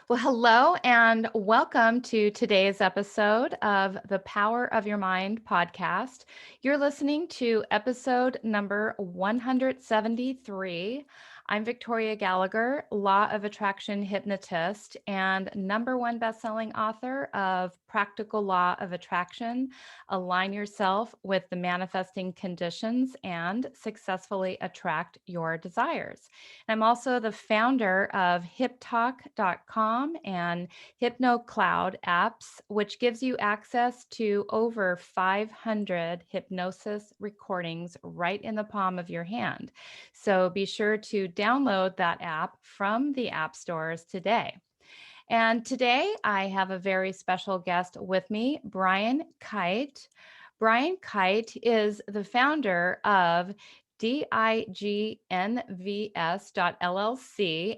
Well, hello and welcome to today's episode of the Power of Your Mind podcast. You're listening to episode number 173. I'm Victoria Gallagher, Law of Attraction hypnotist and #1 bestselling author of Practical Law of Attraction, Align Yourself with the Manifesting Conditions and Successfully Attract Your Desires. I'm also the founder of HipTalk.com and HypnoCloud apps, which gives you access to over 500 hypnosis recordings right in the palm of your hand. So be sure to download that app from the app stores today. And today I have a very special guest with me, Brian Kight. Brian Kight is the founder of dignvs.llc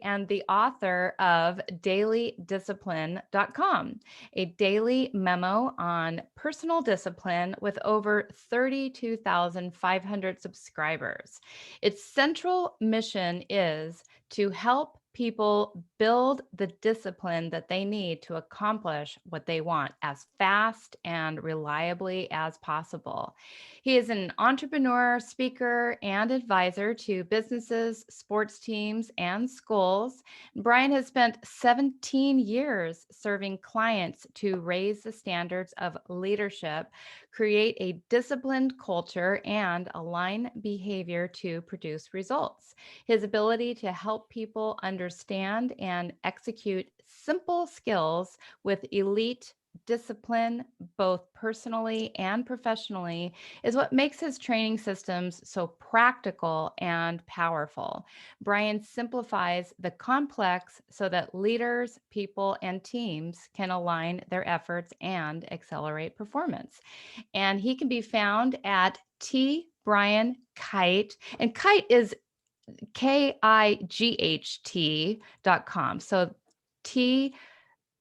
and the author of dailydiscipline.com, a daily memo on personal discipline with over 32,500 subscribers. Its central mission is to help people build the discipline that they need to accomplish what they want as fast and reliably as possible. He is an entrepreneur, speaker, and advisor to businesses, sports teams, and schools. Brian has spent 17 years serving clients to raise the standards of leadership, create a disciplined culture, and align behavior to produce results. His ability to help people understand and execute simple skills with elite discipline, both personally and professionally, is what makes his training systems so practical and powerful. Brian simplifies the complex so that leaders, people, and teams can align their efforts and accelerate performance. And he can be found at T. Brian Kight. And Kite is KIGHT.com. So T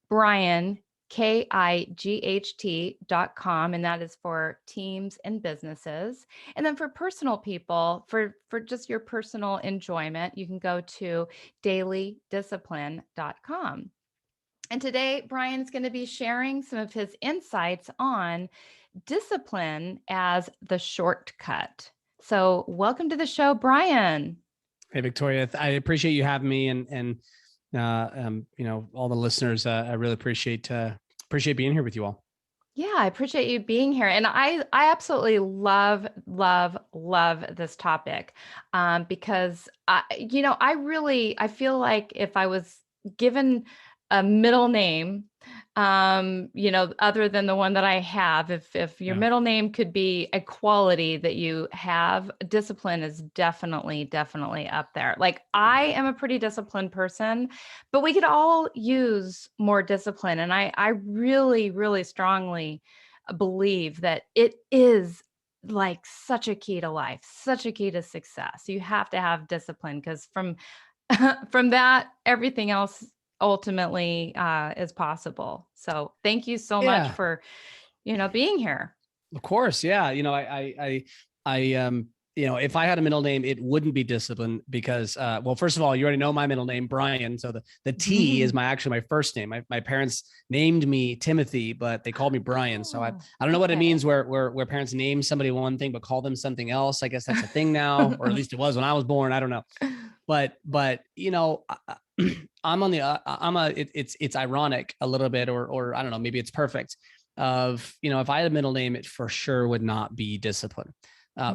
Brian KIGHT.com, and that is for teams and businesses. And then for personal people, for just your personal enjoyment, you can go to dailydiscipline.com. And today, Brian's going to be sharing some of his insights on discipline as the shortcut. So welcome to the show, Brian. Hey, Victoria, I appreciate you having me and all the listeners. I really appreciate being here with you all. Yeah, I appreciate you being here. And I absolutely love this topic because I feel like if I was given a middle name, other than the one that I have, if your middle name could be a quality that you have, discipline is definitely up there. Like I am a pretty disciplined person, but we could all use more discipline. And I really strongly believe that it is like such a key to life, such a key to success. You have to have discipline because from that, everything else ultimately is possible. So thank you so much for, being here. Of course. Yeah. If I had a middle name, it wouldn't be discipline because, well, first of all, you already know my middle name, Brian. So the T is my first name. My parents named me Timothy, but they called me Brian. So I don't know what it means where parents name somebody one thing, but call them something else. I guess that's a thing now, or at least it was when I was born. I don't know. But it's ironic a little bit, or I don't know, maybe it's perfect of, if I had a middle name, it for sure would not be discipline.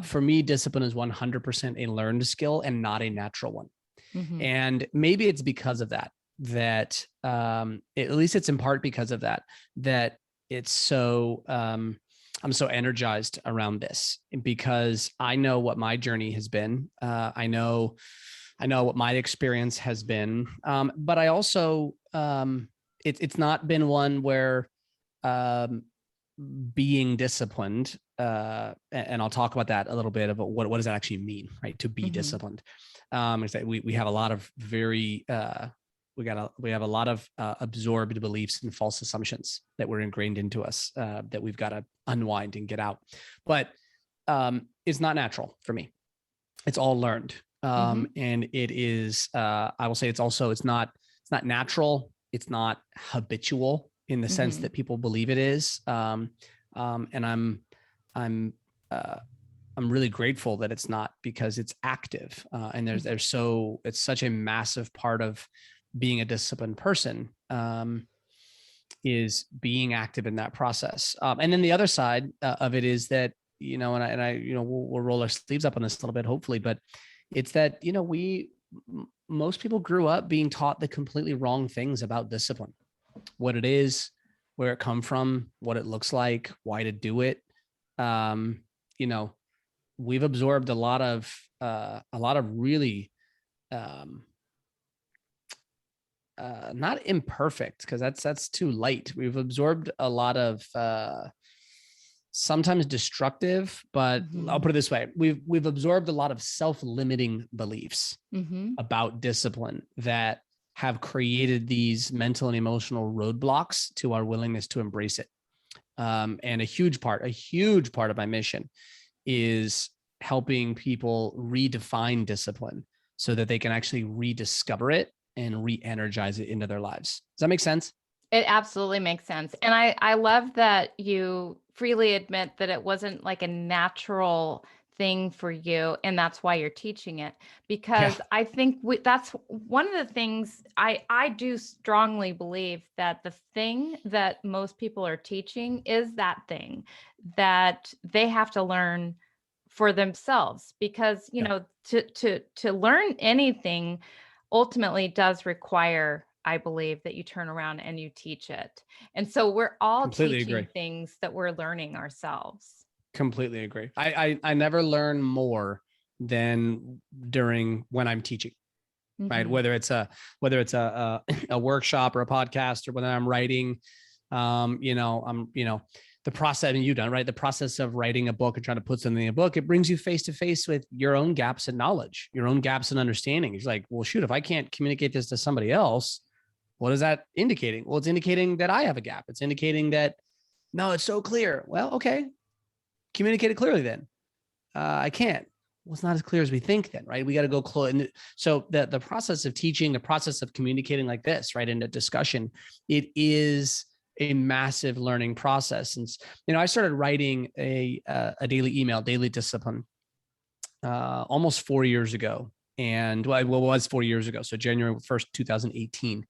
For me, discipline is 100% a learned skill and not a natural one. Mm-hmm. And maybe it's because of that, at least it's in part because of that it's so, I'm so energized around this because I know what my journey has been. I know what my experience has been. But I also, it's not been one where, being disciplined, and I'll talk about that a little bit about what does that actually mean, right? To be disciplined. Is that we have a lot of very, we have a lot of absorbed beliefs and false assumptions that were ingrained into us that we've got to unwind and get out. But it's not natural for me. It's all learned. And it is, I will say it's not natural it's not habitual in the sense Mhm. that people believe it is. And I'm, uh, I'm really grateful that it's not, because it's active. And it's such a massive part of being a disciplined person, is being active in that process. And then the other side of it is that, we'll roll our sleeves up on this a little bit, hopefully, but it's that, most people grew up being taught the completely wrong things about discipline, what it is, where it come from, what it looks like, why to do it. Um, you know, we've absorbed a lot of really, um, not imperfect, because that's too light. We've absorbed a lot of, sometimes destructive, but I'll Mhm. put it this way: we've absorbed a lot of self-limiting beliefs Mhm. about discipline that have created these mental and emotional roadblocks to our willingness to embrace it. And a huge part of my mission is helping people redefine discipline so that they can actually rediscover it and re-energize it into their lives. Does that make sense? It absolutely makes sense, and I love that you freely admit that it wasn't like a natural thing for you, and that's why you're teaching it, Yeah, because I think that's one of the things I do strongly believe that the thing that most people are teaching is that thing that they have to learn for themselves, because, yeah, to learn anything ultimately does require, I believe, that you turn around and you teach it. And so we're all completely teaching agree. things that we're learning ourselves. Completely agree. I never learn more than during when I'm teaching, right? Mhm. Whether it's a workshop or a podcast, or whether I'm writing, the process, and you've done, right? The process of writing a book and trying to put something in a book, it brings you face to face with your own gaps in knowledge, your own gaps in understanding. It's like, well, shoot, if I can't communicate this to somebody else, what is that indicating? Well, it's indicating that I have a gap. It's indicating that, no, it's so clear. Well, okay, communicate it clearly then. I can't. Well, it's not as clear as we think then, right? We got to go close. And so the process of teaching, the process of communicating like this, right, in a discussion, it is a massive learning process. And I started writing a daily email, daily discipline, almost 4 years ago. And well, it was 4 years ago. So January 1st, 2018.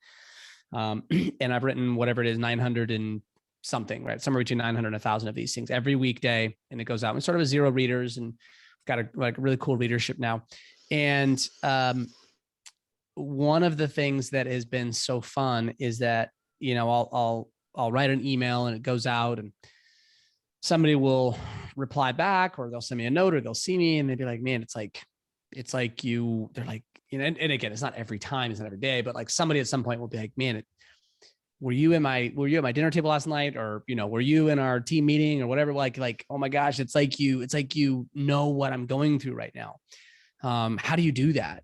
And I've written whatever it is, 900 and something, right? Somewhere between 900 and 1,000 of these things every weekday. And it goes out and sort of a zero readers, and got a really cool readership now. And one of the things that has been so fun is that, I'll write an email and it goes out, and somebody will reply back, or they'll send me a note, or they'll see me and they'd be like, man, they're like, and again, it's not every time, it's not every day, but like somebody at some point will be like, man, were you at my dinner table last night, or were you in our team meeting or whatever, like, oh my gosh, it's like know what I'm going through right now. How do you do that?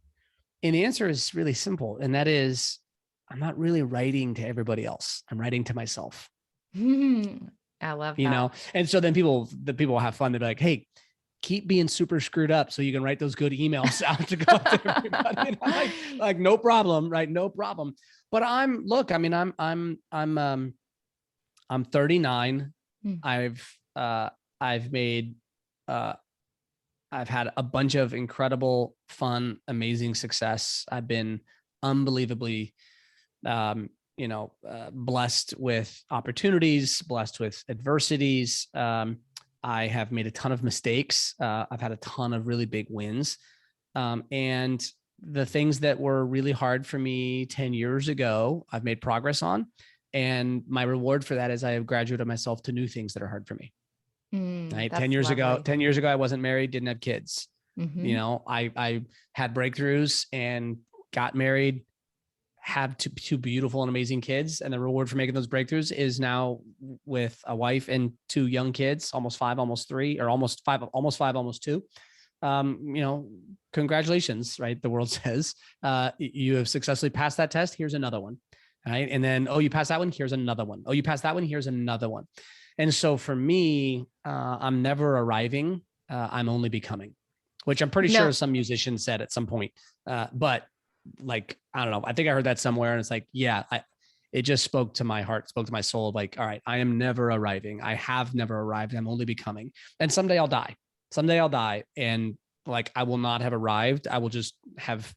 And the answer is really simple, and that is, I'm not really writing to everybody else, I'm writing to myself. I love that. And so then the people will have fun. They'll be like, hey, keep being super screwed up so you can write those good emails out to go out to everybody. And I'm like, no problem, right? No problem. But I'm 39. Mm. I've made, I've had a bunch of incredible, fun, amazing success. I've been unbelievably, blessed with opportunities, blessed with adversities. I have made a ton of mistakes. I've had a ton of really big wins. And the things that were really hard for me 10 years ago, I've made progress on. And my reward for that is I have graduated myself to new things that are hard for me. Right. 10 That's years ago, lovely. 10 years ago, I wasn't married, didn't have kids. Mhm. I had breakthroughs and got married, have two beautiful and amazing kids. And the reward for making those breakthroughs is now with a wife and two young kids, almost five, almost three, or almost five, almost two. Congratulations, right? The world says, you have successfully passed that test. Here's another one. Right. And then, oh, you passed that one. Here's another one. Oh, you passed that one. Here's another one. And so for me, I'm never arriving. I'm only becoming, which I'm pretty sure No, some musician said at some point. But like, I don't know. I think I heard that somewhere, and it's like, yeah, it just spoke to my heart, spoke to my soul. Like, all right, I am never arriving. I have never arrived. I'm only becoming. And someday I'll die. Someday I'll die. And like, I will not have arrived. I will just have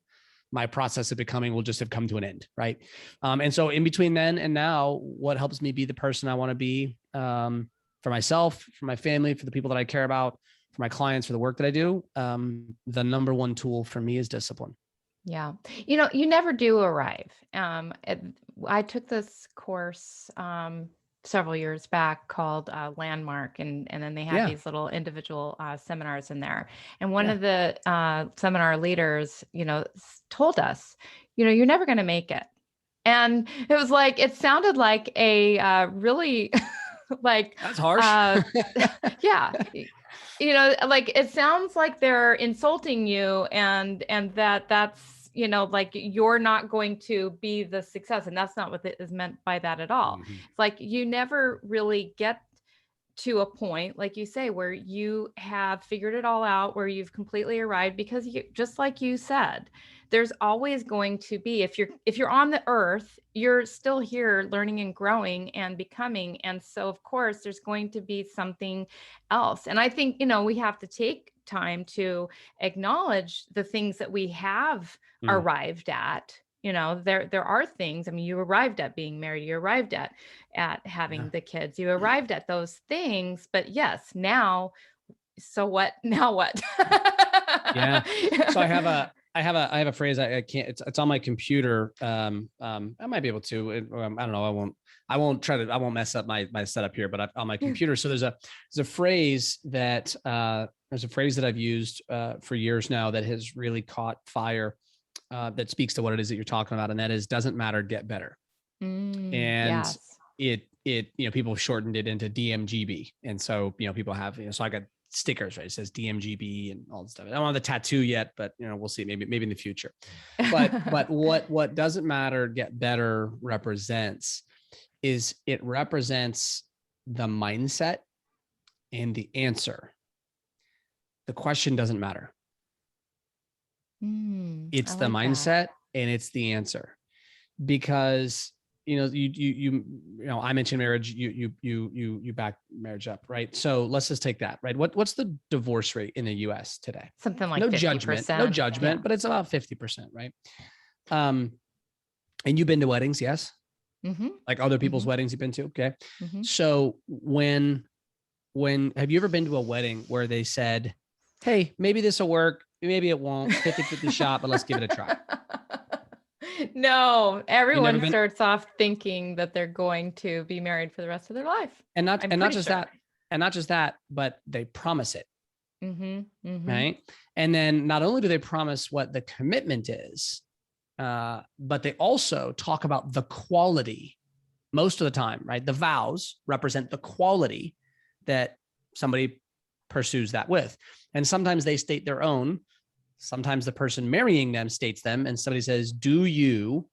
my process of becoming will just have come to an end. Right. And so in between then and now, what helps me be the person I want to be, for myself, for my family, for the people that I care about, for my clients, for the work that I do, the number one tool for me is discipline. Yeah. You never do arrive. I took this course several years back called Landmark, and then they had Yeah. these little individual seminars in there. And one Yeah. of the seminar leaders, told us, you're never going to make it. And it was like, it sounded like a really like, That's harsh. yeah. Like it sounds like they're insulting you and that's like you're not going to be the success, and that's not what it is meant by that at all. Mm-hmm. It's like you never really get to a point, like you say, where you have figured it all out, where you've completely arrived, because just like you said, there's always going to be, if you're on the earth, you're still here learning and growing and becoming. And so of course there's going to be something else. And I think, we have to take time to acknowledge the things that we have arrived at. There are things. I mean, you arrived at being married, you arrived at having the kids, you arrived at those things. But yes, now, so what? Now what? Yeah. So I have a phrase. I can't. It's on my computer. I might be able to. I don't know. I won't mess up my setup here. But on my computer. So there's a phrase that I've used for years now that has really caught fire. That speaks to what it is that you're talking about, and that is, doesn't matter, get better. And yes. it people shortened it into DMGB, and so people have so I got stickers, right? It says DMGB and all this stuff. I don't have the tattoo yet, but we'll see, maybe in the future. But what doesn't matter, get better represents is it represents the mindset and the answer. The question doesn't matter. It's the mindset and it's the answer, because I mentioned marriage, you back marriage up, right? So let's just take that, right? What's the divorce rate in the US today? Something like no 50%. judgment, yeah. But it's about 50%, right? And you've been to weddings, yes? Mm-hmm. Like other people's Mm-hmm. weddings you've been to, okay? Mm-hmm. So when have you ever been to a wedding where they said, hey, maybe this will work, maybe it won't, 50-50 shot, but let's give it a try? No, everyone starts off thinking that they're going to be married for the rest of their life. And not just that, but they promise it. Mm-hmm. Mm-hmm. Right. And then not only do they promise what the commitment is, but they also talk about the quality most of the time, right? The vows represent the quality that somebody pursues that with. And sometimes they state their own. Sometimes the person marrying them states them, and somebody says, do you?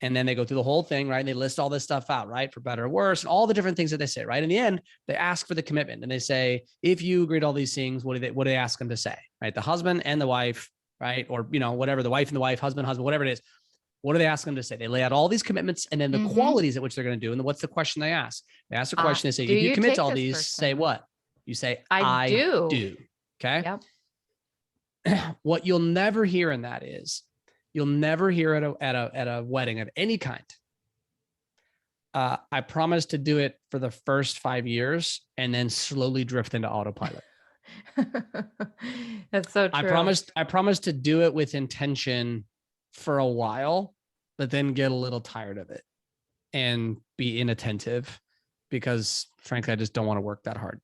And then they go through the whole thing, right? And they list all this stuff out, right? For better or worse, and all the different things that they say, right? In the end, they ask for the commitment, and they say, if you agree to all these things, what do they ask them to say, right? The husband and the wife, right? Or, whatever, the wife and the wife, husband, whatever it is. What do they ask them to say? They lay out all these commitments and then the qualities at which they're going to do. And then what's the question they ask? They ask the question, they say, if you commit to all these, say what? You say, I do. Okay. Yep. What you'll never hear in that is, you'll never hear at a wedding of any kind, I promise to do it for the first 5 years and then slowly drift into autopilot. That's so true. I promised to do it with intention for a while, but then get a little tired of it and be inattentive because frankly, I just don't want to work that hard.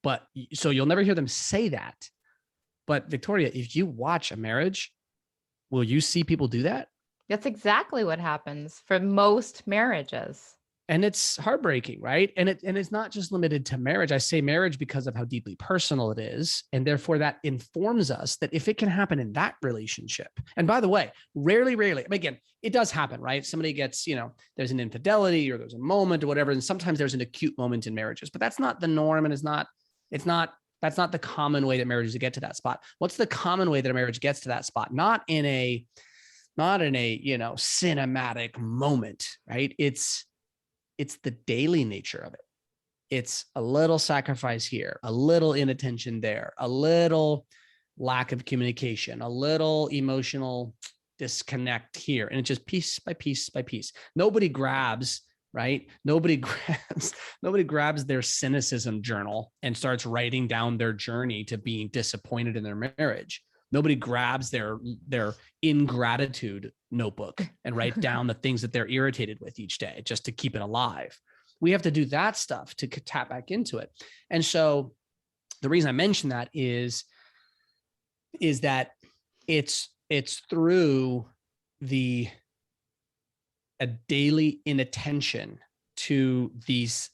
But so you'll never hear them say that. But Victoria, if you watch a marriage, will you see people do that? That's exactly what happens for most marriages. And it's heartbreaking, right? And it's not just limited to marriage. I say marriage because of how deeply personal it is. And therefore that informs us that if it can happen in that relationship, and by the way, rarely, again, it does happen, right? Somebody gets, there's an infidelity or there's a moment or whatever. And sometimes there's an acute moment in marriages, but that's not the norm. And that's not the common way that marriages get to that spot. What's the common way that a marriage gets to that spot? Not in a not in a, cinematic moment, right? It's the daily nature of it. It's a little sacrifice here, a little inattention there, a little lack of communication, a little emotional disconnect here. And it's just piece by piece by piece. Nobody grabs, right? Nobody grabs their cynicism journal and starts writing down their journey to being disappointed in their marriage. Nobody grabs their ingratitude notebook and write down the things that they're irritated with each day just to keep it alive. We have to do that stuff to tap back into it. And so the reason I mention that is that it's through a daily inattention to these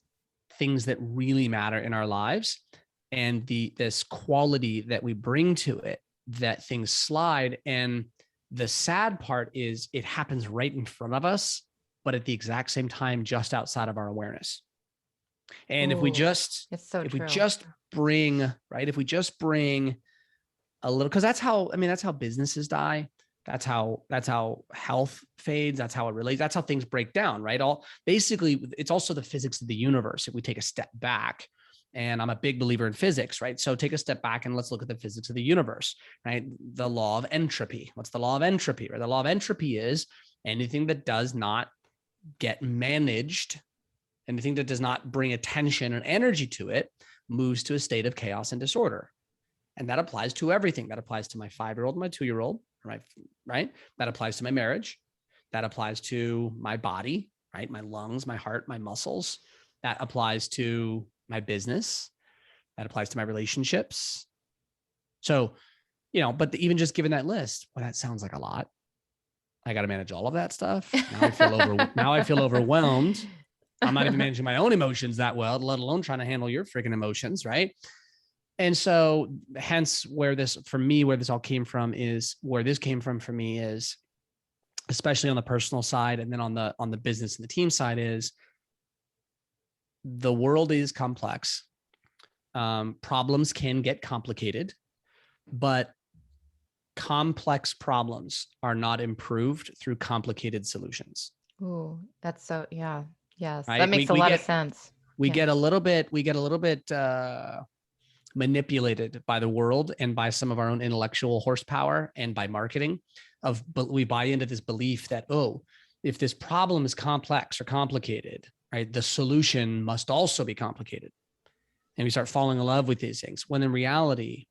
things that really matter in our lives and this quality that we bring to it, that things slide. And the sad part is it happens right in front of us, but at the exact same time, just outside of our awareness. And if we just bring a little, because that's how businesses die. That's how health fades. That's how it relates. That's how things break down, right? Basically, it's also the physics of the universe. If we take a step back, and I'm a big believer in physics, right? So take a step back and let's look at the physics of the universe, right? The law of entropy. What's the law of entropy? Right? The law of entropy is anything that does not get managed, anything that does not bring attention and energy to it, moves to a state of chaos and disorder. And that applies to everything. That applies to my 5-year-old, my 2-year-old, right? That applies to my marriage. That applies to my body, right? My lungs, my heart, my muscles. That applies to my business. That applies to my relationships. So, but even just given that list, well, that sounds like a lot. I got to manage all of that stuff. Now I feel overwhelmed. I'm not even managing my own emotions that well, let alone trying to handle your freaking emotions, right? And so hence where this all came from is, for me is, especially on the personal side and then on the business and the team side, is the world is complex. Problems can get complicated, but complex problems are not improved through complicated solutions. Ooh, that's so, yeah. Yes. Right? That makes a lot of sense. We get a little bit manipulated by the world and by some of our own intellectual horsepower and by marketing but we buy into this belief that, if this problem is complex or complicated, right, the solution must also be complicated. And we start falling in love with these things when in reality,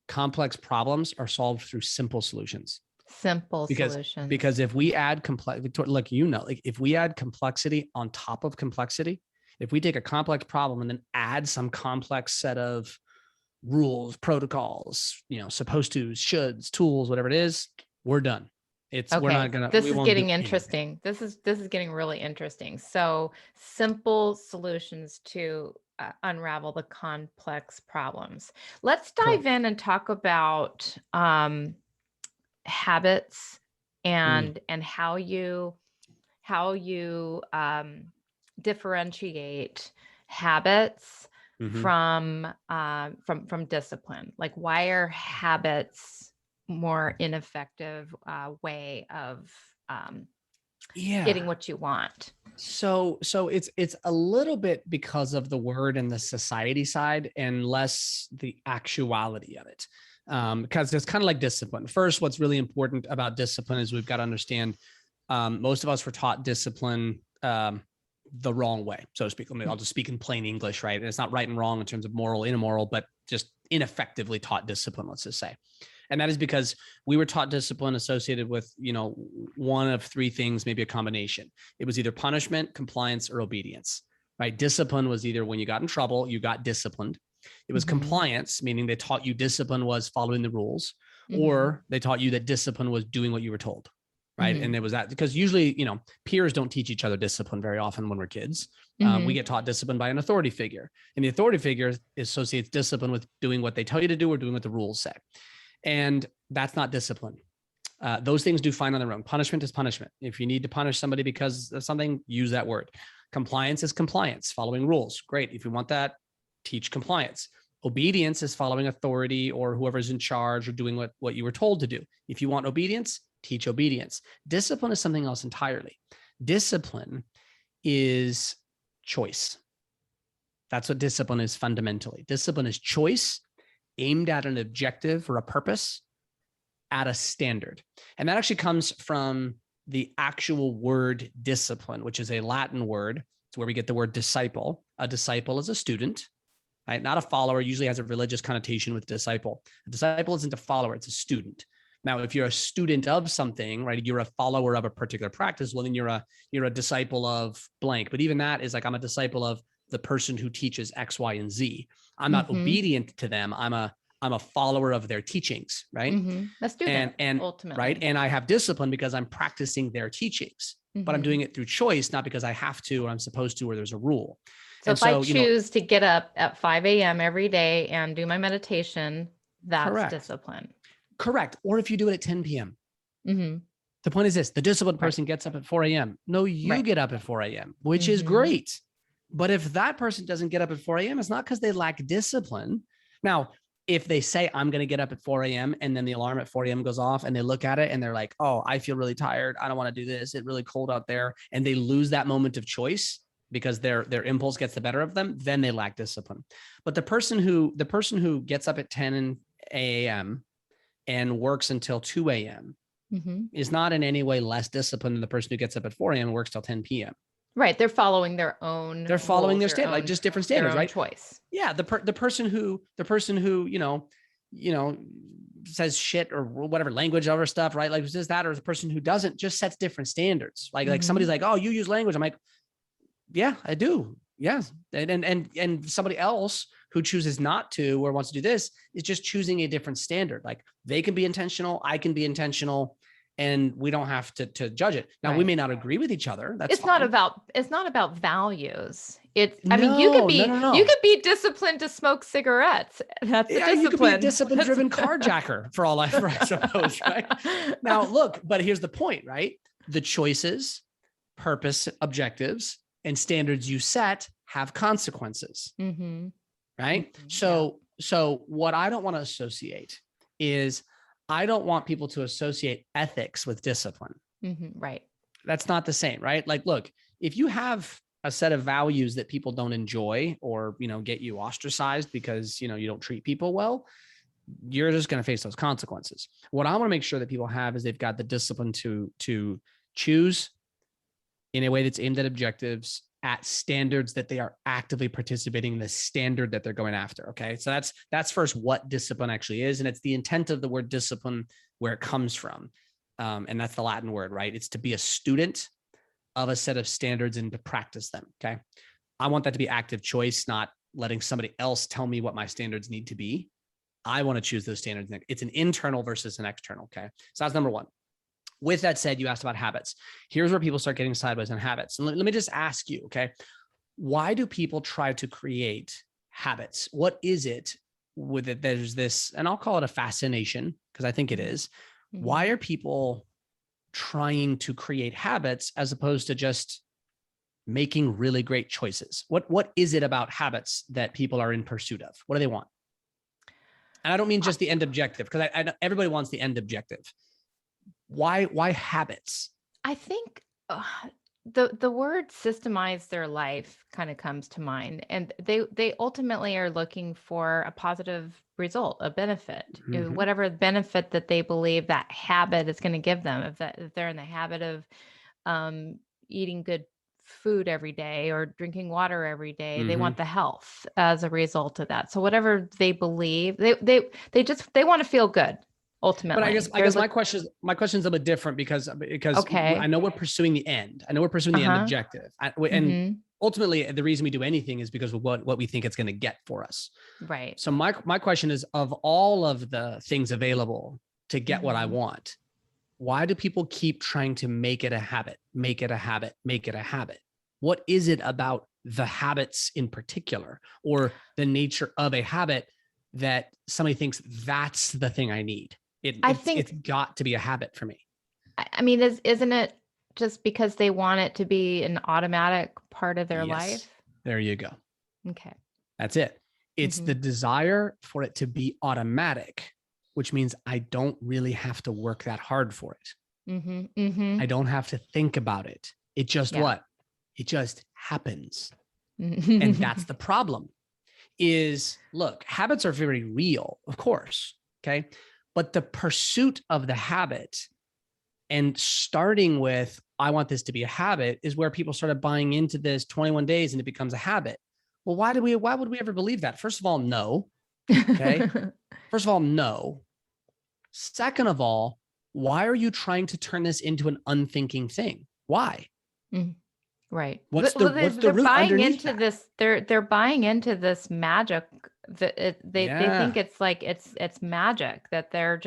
complex problems are solved through simple solutions. Solutions. Because if we add if we add complexity on top of complexity, if we take a complex problem and then add some complex set of rules, protocols, supposed to, shoulds, tools, whatever it is, we're done. We're not gonna. This is getting interesting. This is getting really interesting. So simple solutions to unravel the complex problems. Let's dive in and talk about habits and how you differentiate habits from discipline. Like, why are habits more ineffective way of getting what you want? So it's a little bit because of the word and the society side and less the actuality of it. Because it's kind of like discipline. First, what's really important about discipline is we've got to understand most of us were taught discipline the wrong way, so to speak. I'll just speak in plain English, right? And it's not right and wrong in terms of moral, immoral, but just ineffectively taught discipline, let's just say. And that is because we were taught discipline associated with, one of three things, maybe a combination. It was either punishment, compliance, or obedience, right? Discipline was either when you got in trouble, you got disciplined. It was compliance, meaning they taught you discipline was following the rules, or they taught you that discipline was doing what you were told, right? And there was that, because usually, peers don't teach each other discipline very often when we're kids. We get taught discipline by an authority figure, and the authority figure associates discipline with doing what they tell you to do or doing what the rules say. And that's not discipline. Those things do fine on their own. Punishment is punishment. If you need to punish somebody because of something, use that word. Compliance is compliance, following rules. Great. If you want that, teach compliance. Obedience is following authority or whoever's in charge or doing what you were told to do. If you want obedience, teach obedience. Discipline is something else entirely. Discipline is choice. That's what discipline is fundamentally. Discipline is choice aimed at an objective or a purpose at a standard. And that actually comes from the actual word discipline, which is a Latin word. It's where we get the word disciple. A disciple is a student, right? Not a follower. Usually has a religious connotation with disciple. A disciple isn't a follower, it's a student. Now, if you're a student of something, right, you're a follower of a particular practice, well, then you're a disciple of blank. But even that is like, I'm a disciple of the person who teaches X, Y, and Z. I'm not obedient to them. I'm a follower of their teachings, right? A student, and ultimately. Right. And I have discipline because I'm practicing their teachings, but I'm doing it through choice, not because I have to, or I'm supposed to, or there's a rule. So if I choose to get up at 5 a.m. every day and do my meditation, that's discipline. Correct. Or if you do it at 10 p.m. The point is this, the disciplined person gets up at 4 a.m. No, you get up at 4 a.m., which is great. But if that person doesn't get up at 4 a.m., it's not because they lack discipline. Now, if they say, I'm going to get up at 4 a.m. and then the alarm at 4 a.m. goes off and they look at it and they're like, oh, I feel really tired. I don't want to do this. It's really cold out there. And they lose that moment of choice because their impulse gets the better of them, then they lack discipline. But the person who gets up at 10 a.m. and works until 2 a.m. is not in any way less disciplined than the person who gets up at 4 a.m. and works till 10 p.m. Right. They're following their own. They're following their standard, like just different standards, right? Choice. Yeah. The person who, says shit or whatever language over stuff, right? Like says that, or the person who doesn't just sets different standards. Like somebody's like, oh, you use language. I'm like, yeah, I do. Yeah. And somebody else who chooses not to, or wants to do this is just choosing a different standard. Like they can be intentional. I can be intentional. And we don't have to judge it. Now, we may not agree with each other. That's fine. It's not about values. You could be disciplined to smoke cigarettes. That's the discipline. You could be a discipline-driven carjacker for all I suppose, right? Now, look, but here's the point, right? The choices, purpose, objectives, and standards you set have consequences, right? So what I don't want to associate is I don't want people to associate ethics with discipline. Right. That's not the same, right? Like, look, if you have a set of values that people don't enjoy or, get you ostracized because, you don't treat people well, you're just going to face those consequences. What I want to make sure that people have is they've got the discipline to choose in a way that's aimed at objectives, at standards that they are actively participating in the standard that they're going after. Okay. So that's first what discipline actually is. And it's the intent of the word discipline where it comes from. And that's the Latin word, right? It's to be a student of a set of standards and to practice them. Okay. I want that to be active choice, not letting somebody else tell me what my standards need to be. I want to choose those standards. It's an internal versus an external. Okay. So that's number one. With that said, you asked about habits. Here's where people start getting sideways on habits. And let me just ask you, okay, why do people try to create habits? What is it with it? There's this, and I'll call it a fascination because I think it is. Why are people trying to create habits as opposed to just making really great choices? What is it about habits that people are in pursuit of? What do they want? And I don't mean just the end objective, because I everybody wants the end objective. Why habits? I think the word systemize their life kind of comes to mind, and they ultimately are looking for a positive result, a benefit, whatever benefit that they believe that habit is going to give them. If they're in the habit of eating good food every day or drinking water every day, they want the health as a result of that. So whatever they believe, they want to feel good. Ultimately, but I guess my question's a bit different because I know we're pursuing the end. I know we're pursuing the end objective, and ultimately the reason we do anything is because of what we think it's going to get for us. Right. So my question is, of all of the things available to get what I want, why do people keep trying to make it a habit, make it a habit, make it a habit? What is it about the habits in particular, or the nature of a habit, that somebody thinks that's the thing I need? I think it's got to be a habit for me. I mean, isn't it just because they want it to be an automatic part of their life? There you go. Okay. That's it. It's the desire for it to be automatic, which means I don't really have to work that hard for it. I don't have to think about it. It just what? It just happens. And that's the problem is, look, habits are very real, of course. Okay. But the pursuit of the habit and starting with, I want this to be a habit, is where people started buying into this 21 days and it becomes a habit. Well, why would we ever believe that? First of all, no. Okay. First of all, no. Second of all, why are you trying to turn this into an unthinking thing? Why? Right. What's the root buying underneath into that? this? They're buying into this magic. They think it's like it's magic that they're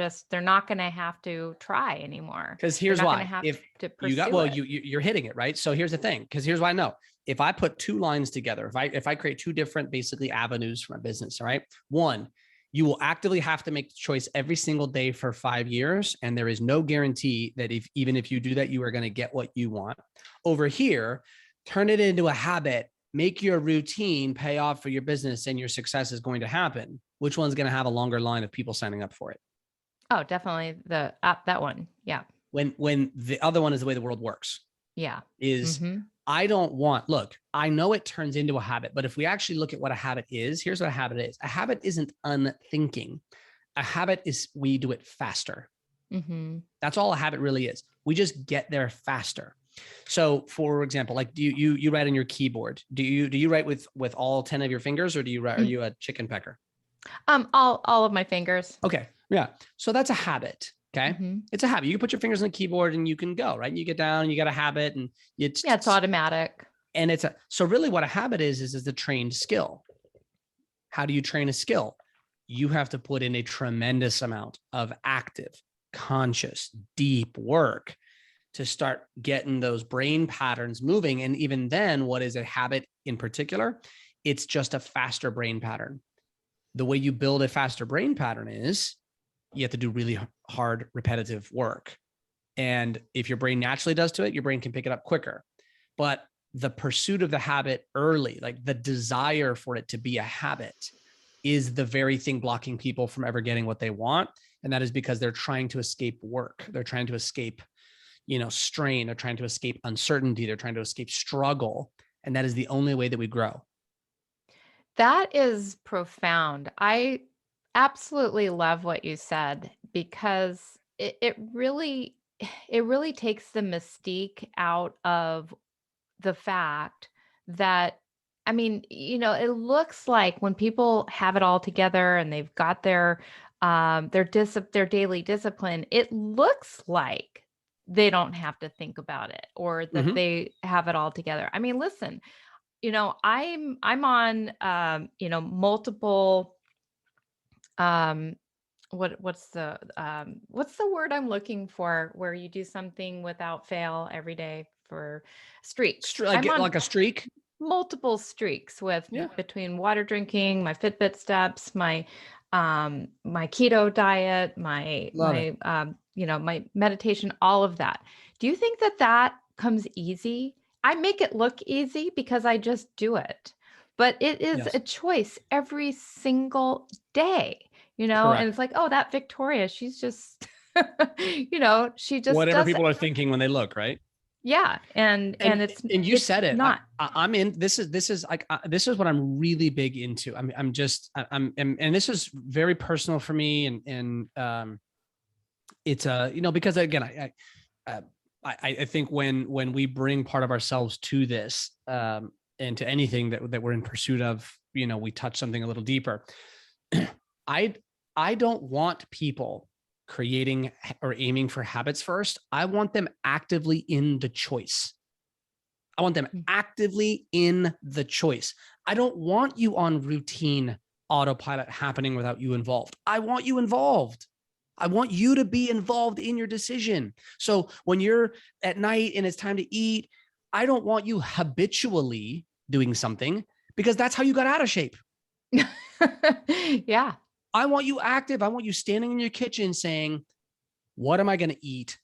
not going to have to try anymore. Because here's they're not why: going to have if to you got pursue it. you're hitting it right. So here's the thing. Because here's why I know: if I put two lines together, if I create two different basically avenues for my business, all right, one, you will actively have to make the choice every single day for 5 years, and there is no guarantee that even if you do that, you are going to get what you want. Over here, turn it into a habit, make your routine pay off for your business, and your success is going to happen. Which one's going to have a longer line of people signing up for it? Oh, definitely the that one. Yeah. When the other one is the way the world works. Yeah. Is I don't want, look, I know it turns into a habit, but if we actually look at what a habit is, here's what a habit is. A habit isn't unthinking. A habit is we do it faster. That's all a habit really is. We just get there faster. So for example, like you write on your keyboard. Do you write with all 10 of your fingers, or are you a chicken pecker? All of my fingers. Okay. Yeah. So that's a habit. Okay. It's a habit. You can put your fingers on the keyboard and you can go, right? You get down and you got a habit, and it's automatic. And so really what a habit is a trained skill. How do you train a skill? You have to put in a tremendous amount of active, conscious, deep work to start getting those brain patterns moving. And even then, what is a habit in particular? It's just a faster brain pattern. The way you build a faster brain pattern is you have to do really hard, repetitive work. And if your brain naturally does to it, your brain can pick it up quicker. But the pursuit of the habit early, like the desire for it to be a habit, is the very thing blocking people from ever getting what they want. And that is because they're trying to escape work. They're trying to escape, strain. They're trying to escape uncertainty. They're trying to escape struggle. And that is the only way that we grow. That is profound. I absolutely love what you said, because it really takes the mystique out of the fact that, I mean, it looks like when people have it all together and they've got their daily discipline, it looks like they don't have to think about it, or that they have it all together. I mean, listen, I'm on multiple what's the word I'm looking for, where you do something without fail every day for streaks. I'm on like a streak. Multiple streaks between water drinking, my Fitbit steps, my keto diet, my meditation, all of that. Do you think that comes easy? I make it look easy because I just do it, but it is a choice every single day, Correct. and it's like, oh, that Victoria, she's just, she just whatever does people it. are thinking when they look, right? Yeah. And you said it. Not. I'm in. This is what I'm really big into. I'm this is very personal for me. And it's because again, I think when we bring part of ourselves to this, and to anything that we're in pursuit of, we touch something a little deeper. I don't want people creating or aiming for habits first. I want them actively in the choice. I want them actively in the choice. I don't want you on routine autopilot happening without you involved. I want you involved. I want you to be involved in your decision. So when you're at night and it's time to eat, I don't want you habitually doing something, because that's how you got out of shape. Yeah. I want you active. I want you standing in your kitchen saying, what am I going to eat?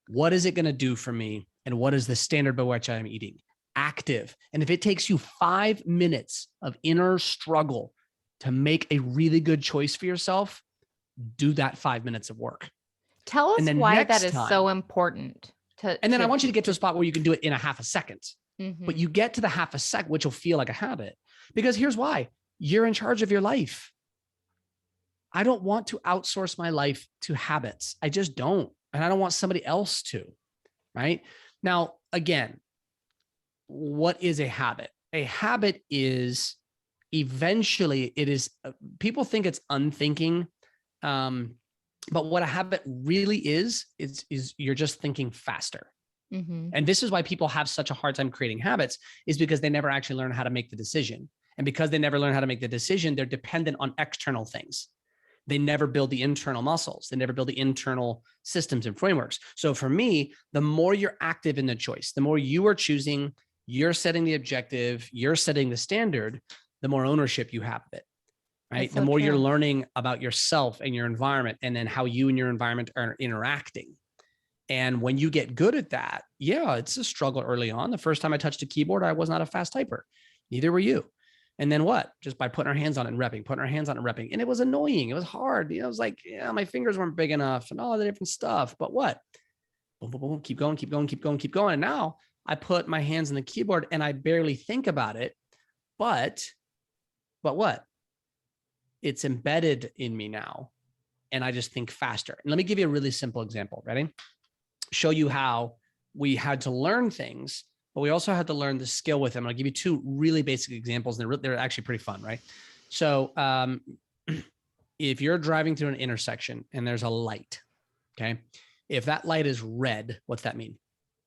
What is it going to do for me? And what is the standard by which I'm eating? Active. And if it takes you 5 minutes of inner struggle to make a really good choice for yourself, do that 5 minutes of work. Tell And us then why that next is time, so important. and then I want you to get to a spot where you can do it in a half a second. But you Mhm. get to the half a second, which will feel like a habit. Because here's why. You're in charge of your life. I don't want to outsource my life to habits. I just don't. And I don't want somebody else to, right? Now, again, what is a habit? A habit is eventually it is, people think it's unthinking. But what a habit really is you're just thinking faster. Mhm. And this is why people have such a hard time creating habits, is because they never actually learn how to make the decision. And because they never learn how to make the decision, they're dependent on external things. They never build the internal muscles. They never build the internal systems and frameworks. So for me, the more you're active in the choice, the more you are choosing, you're setting the objective, you're setting the standard, the more ownership you have of it, right? That's The so more you're true. learning about yourself and your environment, and then how you and your environment are interacting. And when you get good at that, yeah, it's a struggle early on. The first time I touched a keyboard, I was not a fast typer. Neither were you. And then what? Just by putting our hands on it and repping, putting our hands on it and repping. And it was annoying. It was hard. It was like, yeah, my fingers weren't big enough and all the different stuff. But what? Boom, boom, boom, keep going, keep going, keep going, keep going. And now I put my hands on the keyboard and I barely think about it. But what? It's embedded in me now. And I just think faster. And let me give you a really simple example. Ready? Show you how we had to learn things, but we also had to learn the skill with them. I'll give you two really basic examples, and they're actually pretty fun, right? So if you're driving through an intersection and there's a light, okay? If that light is red, what's that mean?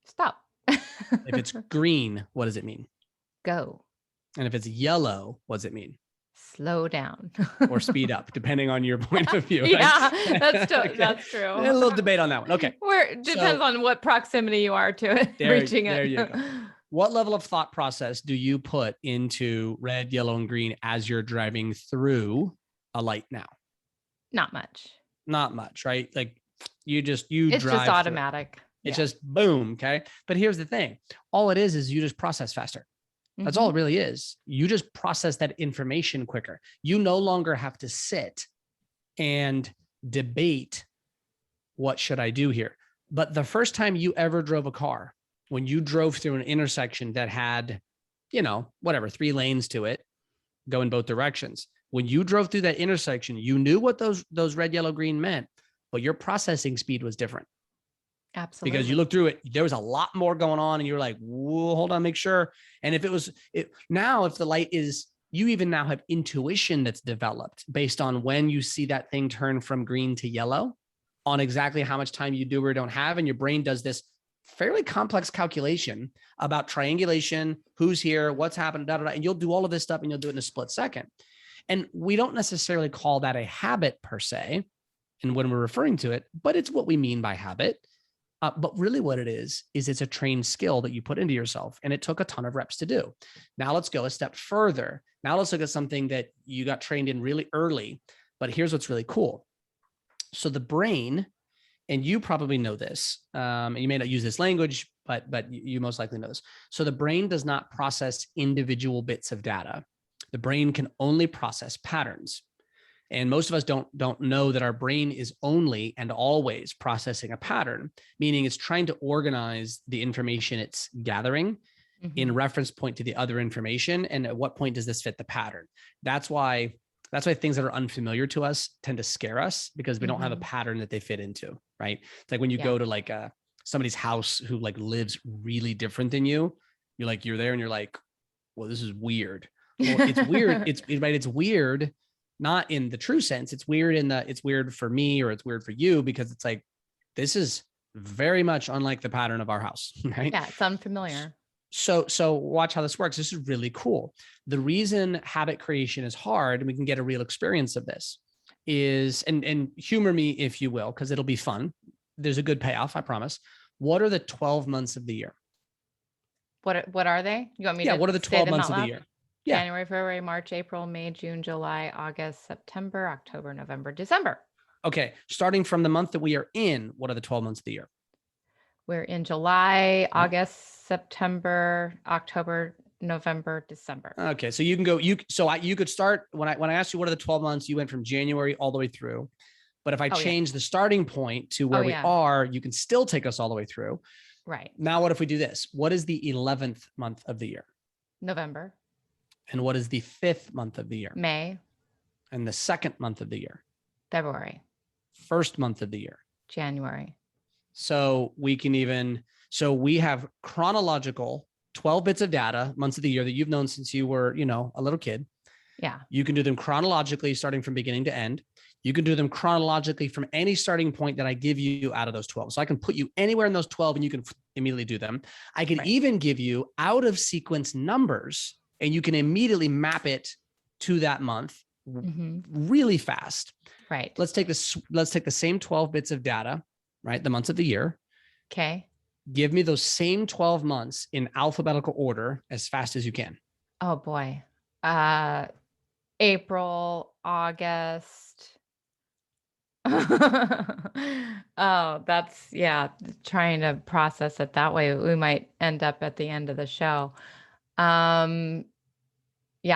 Stop. If it's green, what does it mean? Go. And if it's yellow, what does it mean? Slow down. Or speed up, depending on your point of view. Yeah, Right? that's true. A little debate on that one. Okay. Where depends on what proximity you are to it, reaching it. There you go. What level of thought process do you put into red, yellow, and green as you're driving through a light now? Not much. Not much, right? Like it's It's drive just automatic. It's just boom. Okay. But here's the thing. All it is you just process faster. That's all it really is. You just process that information quicker. You no longer have to sit and debate, what should I do here? But the first time you ever drove a car, when you drove through an intersection that had, 3 lanes to it, go in both directions. When you drove through that intersection, you knew what those red, yellow, green meant, but your processing speed was different. Absolutely. Because you look through it, there was a lot more going on, and you're like, whoa, hold on, make sure. And if if the light is, you even now have intuition that's developed based on when you see that thing turn from green to yellow, on exactly how much time you do or don't have. And your brain does this fairly complex calculation about triangulation, who's here, what's happened, and you'll do all of this stuff and you'll do it in a split second. And we don't necessarily call that a habit per se, and when we're referring to it, but it's what we mean by habit. But really what it is it's a trained skill that you put into yourself, and it took a ton of reps to do. Now let's go a step further. Now let's look at something that you got trained in really early, but here's what's really cool. So the brain, and you probably know this, and you may not use this language, but you most likely know this. So the brain does not process individual bits of data. The brain can only process patterns. And most of us don't know that our brain is only and always processing a pattern, meaning it's trying to organize the information it's gathering in reference point to the other information. And at what point does this fit the pattern? That's why things that are unfamiliar to us tend to scare us, because we don't have a pattern that they fit into, right? It's like when you go to like somebody's house who like lives really different than you, you're there and you're like, well, this is weird. Well, it's weird. It's weird. Not in the true sense. It's weird it's weird for me, or it's weird for you, because it's like, this is very much unlike the pattern of our house, right? Yeah, it's unfamiliar. So watch how this works. This is really cool. The reason habit creation is hard, and we can get a real experience of this, is, and humor me if you will, because it'll be fun. There's a good payoff, I promise. What are the 12 months of the year? What are they? You want me to what are the 12 months of the loud? year? Yeah. January, February, March, April, May, June, July, August, September, October, November, December. Okay. Starting from the month that we are in, what are the 12 months of the year? We're in July, August, September, October, November, December. Okay. So you can go, you could start when I asked you, what are the 12 months, you went from January all the way through. But if I Oh, yeah. change the starting point to Oh, where we yeah. are, you can still take us all the way through. Right. Now, what if we do this? What is the 11th month of the year? November. And what is the 5th month of the year? May. And the 2nd month of the year? February. 1st month of the year? January. So we have chronological 12 bits of data, months of the year that you've known since you were, a little kid. Yeah. You can do them chronologically, starting from beginning to end. You can do them chronologically from any starting point that I give you out of those 12. So I can put you anywhere in those 12 and you can immediately do them. I could even give you out of sequence numbers and you can immediately map it to that month really fast. Right. Let's take the same 12 bits of data, right? The months of the year. Okay. Give me those same 12 months in alphabetical order as fast as you can. Oh boy. April, August. Oh, that's, yeah, trying to process it that way. We might end up at the end of the show. Yeah,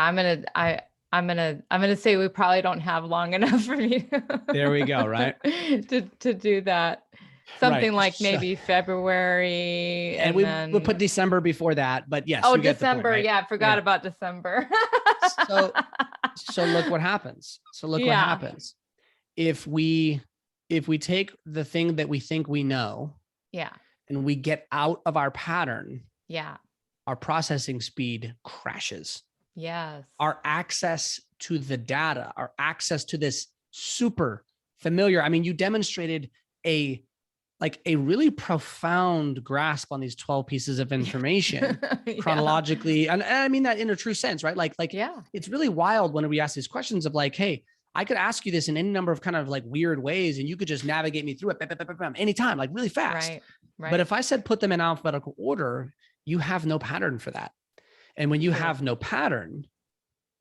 I'm gonna say we probably don't have long enough for me. There we go, right? to do that. Something right. like maybe February, and we'll put December before that, but yes. Oh, you get December. the point, right? Yeah, I forgot about December. So look what happens. What happens if we take the thing that we think we know, and we get out of our pattern, our processing speed crashes. Yes. Our access to the data, our access to this super familiar. I mean, you demonstrated a really profound grasp on these 12 pieces of information chronologically. And I mean that in a true sense, right? It's really wild when we ask these questions of like, hey, I could ask you this in any number of kind of like weird ways, and you could just navigate me through it anytime, like really fast. Right. But if I said, put them in alphabetical order, you have no pattern for that. And when you have no pattern,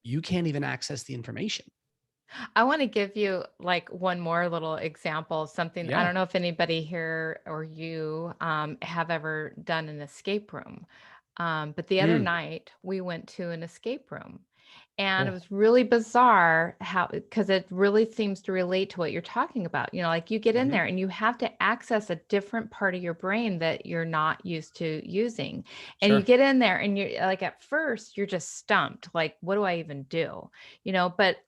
you can't even access the information. I want to give you like one more little example, something. I don't know if anybody here or you have ever done an escape room. But the other night we went to an escape room. And it was really bizarre because it really seems to relate to what you're talking about. Like you get in there and you have to access a different part of your brain that you're not used to using. And you get in there and you're like, at first you're just stumped. Like, what do I even do? But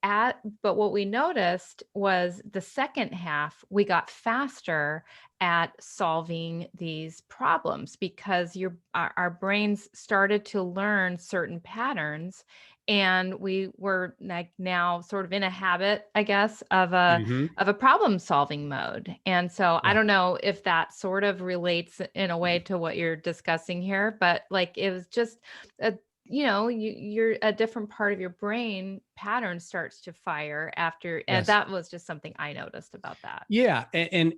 what we noticed was the second half, we got faster at solving these problems because our brains started to learn certain patterns. And we were like now sort of in a habit, I guess, of a problem solving mode. And so I don't know if that sort of relates in a way to what you're discussing here, but like it was just you're a different part of your brain pattern starts to fire after, and that was just something I noticed about that. Yeah. And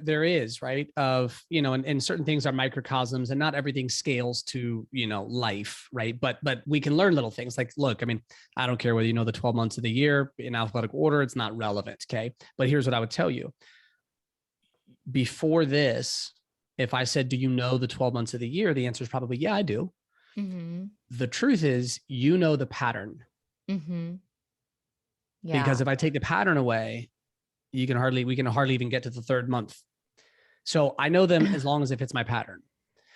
there is, right, of, and certain things are microcosms and not everything scales to, life. Right. But we can learn little things like, look, I mean, I don't care whether the 12 months of the year in alphabetical order, it's not relevant. Okay. But here's what I would tell you. Before this, if I said, do you know the 12 months of the year? The answer is probably, yeah, I do. The truth is, the pattern. Because if I take the pattern away, we can hardly even get to the 3rd month. So I know them as long as it fits my pattern.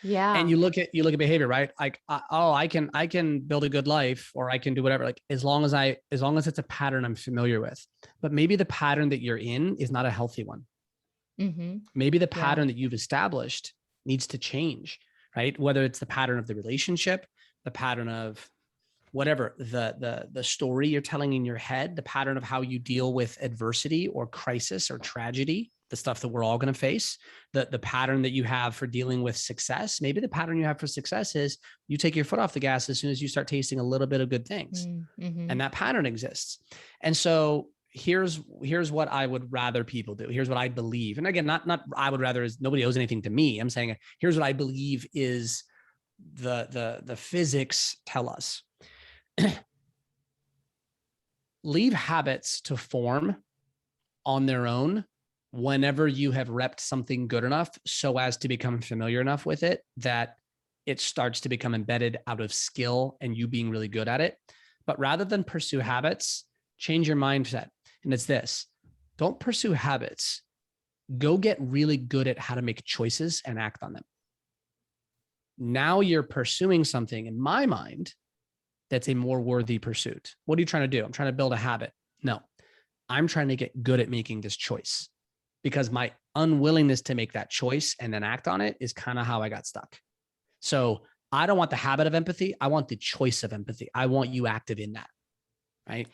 Yeah. And you look at behavior, right? Like, I can build a good life, or I can do whatever, like as long as it's a pattern I'm familiar with. But maybe the pattern that you're in is not a healthy one. Maybe the pattern that you've established needs to change. Right? Whether it's the pattern of the relationship, the pattern of whatever, the story you're telling in your head, the pattern of how you deal with adversity or crisis or tragedy, the stuff that we're all going to face, the pattern that you have for dealing with success. Maybe the pattern you have for success is you take your foot off the gas as soon as you start tasting a little bit of good things. And that pattern exists. And so here's what I would rather people do. Here's what I believe. And again, not I would rather is nobody owes anything to me. I'm saying, here's what I believe is the physics tell us. Leave habits to form on their own whenever you have repped something good enough so as to become familiar enough with it that it starts to become embedded out of skill and you being really good at it. But rather than pursue habits, change your mindset. And it's this: don't pursue habits. Go get really good at how to make choices and act on them. Now you're pursuing something, in my mind, that's a more worthy pursuit. What are you trying to do? I'm trying to build a habit. No, I'm trying to get good at making this choice, because my unwillingness to make that choice and then act on it is kind of how I got stuck. So I don't want the habit of empathy. I want the choice of empathy. I want you active in that, right?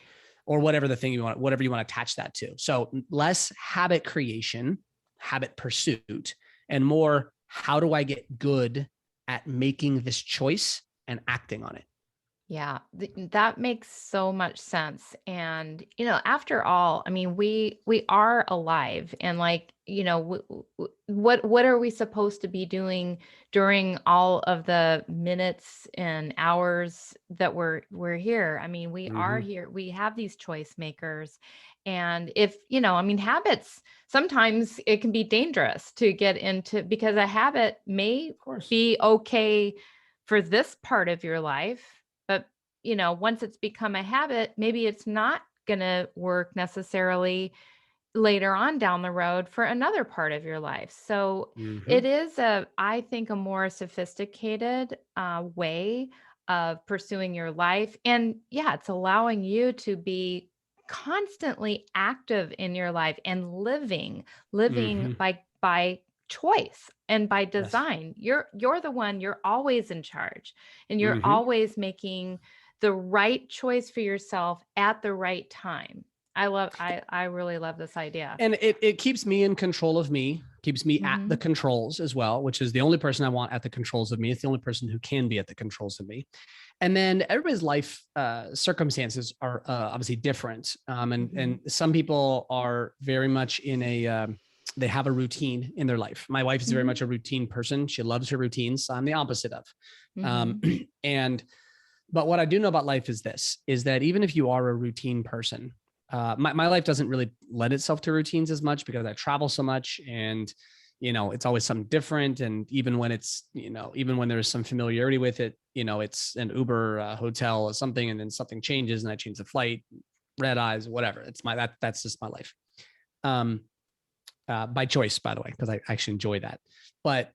Or whatever the thing you want, whatever you want to attach that to. So less habit creation, habit pursuit, and more, how do I get good at making this choice and acting on it? Yeah, that makes so much sense. And, after all, I mean, we are alive, and like, what are we supposed to be doing during all of the minutes and hours that we're here? I mean, we are Mm-hmm. here. We have these choice makers. And if, I mean, habits, sometimes it can be dangerous to get into, because a habit may Of course. be okay for this part of your life, but once it's become a habit, maybe it's not going to work necessarily later on down the road for another part of your life. So Mm-hmm. it is I think, a more sophisticated way of pursuing your life. And yeah, it's allowing you to be constantly active in your life and living Mm-hmm. by choice and by Yes. design. You're the one, you're always in charge, and you're Mm-hmm. always making the right choice for yourself at the right time. I really love this idea. And it keeps me in control of me, keeps me at the Mhm. controls as well, which is the only person I want at the controls of me. It's the only person who can be at the controls of me. And then everybody's life circumstances are obviously different. And Mhm. some people are very much in they have a routine in their life. My wife is very Mhm. much a routine person. She loves her routines. I'm the opposite of. Um, Mhm. and But what I do know about life is this: is that even if you are a routine person, my life doesn't really lend itself to routines as much, because I travel so much, and it's always something different. And even when even when there's some familiarity with it, it's an Uber, hotel or something, and then something changes and I change the flight, red eyes, whatever. That's just my life. Um, by choice, by the way, because I actually enjoy that. But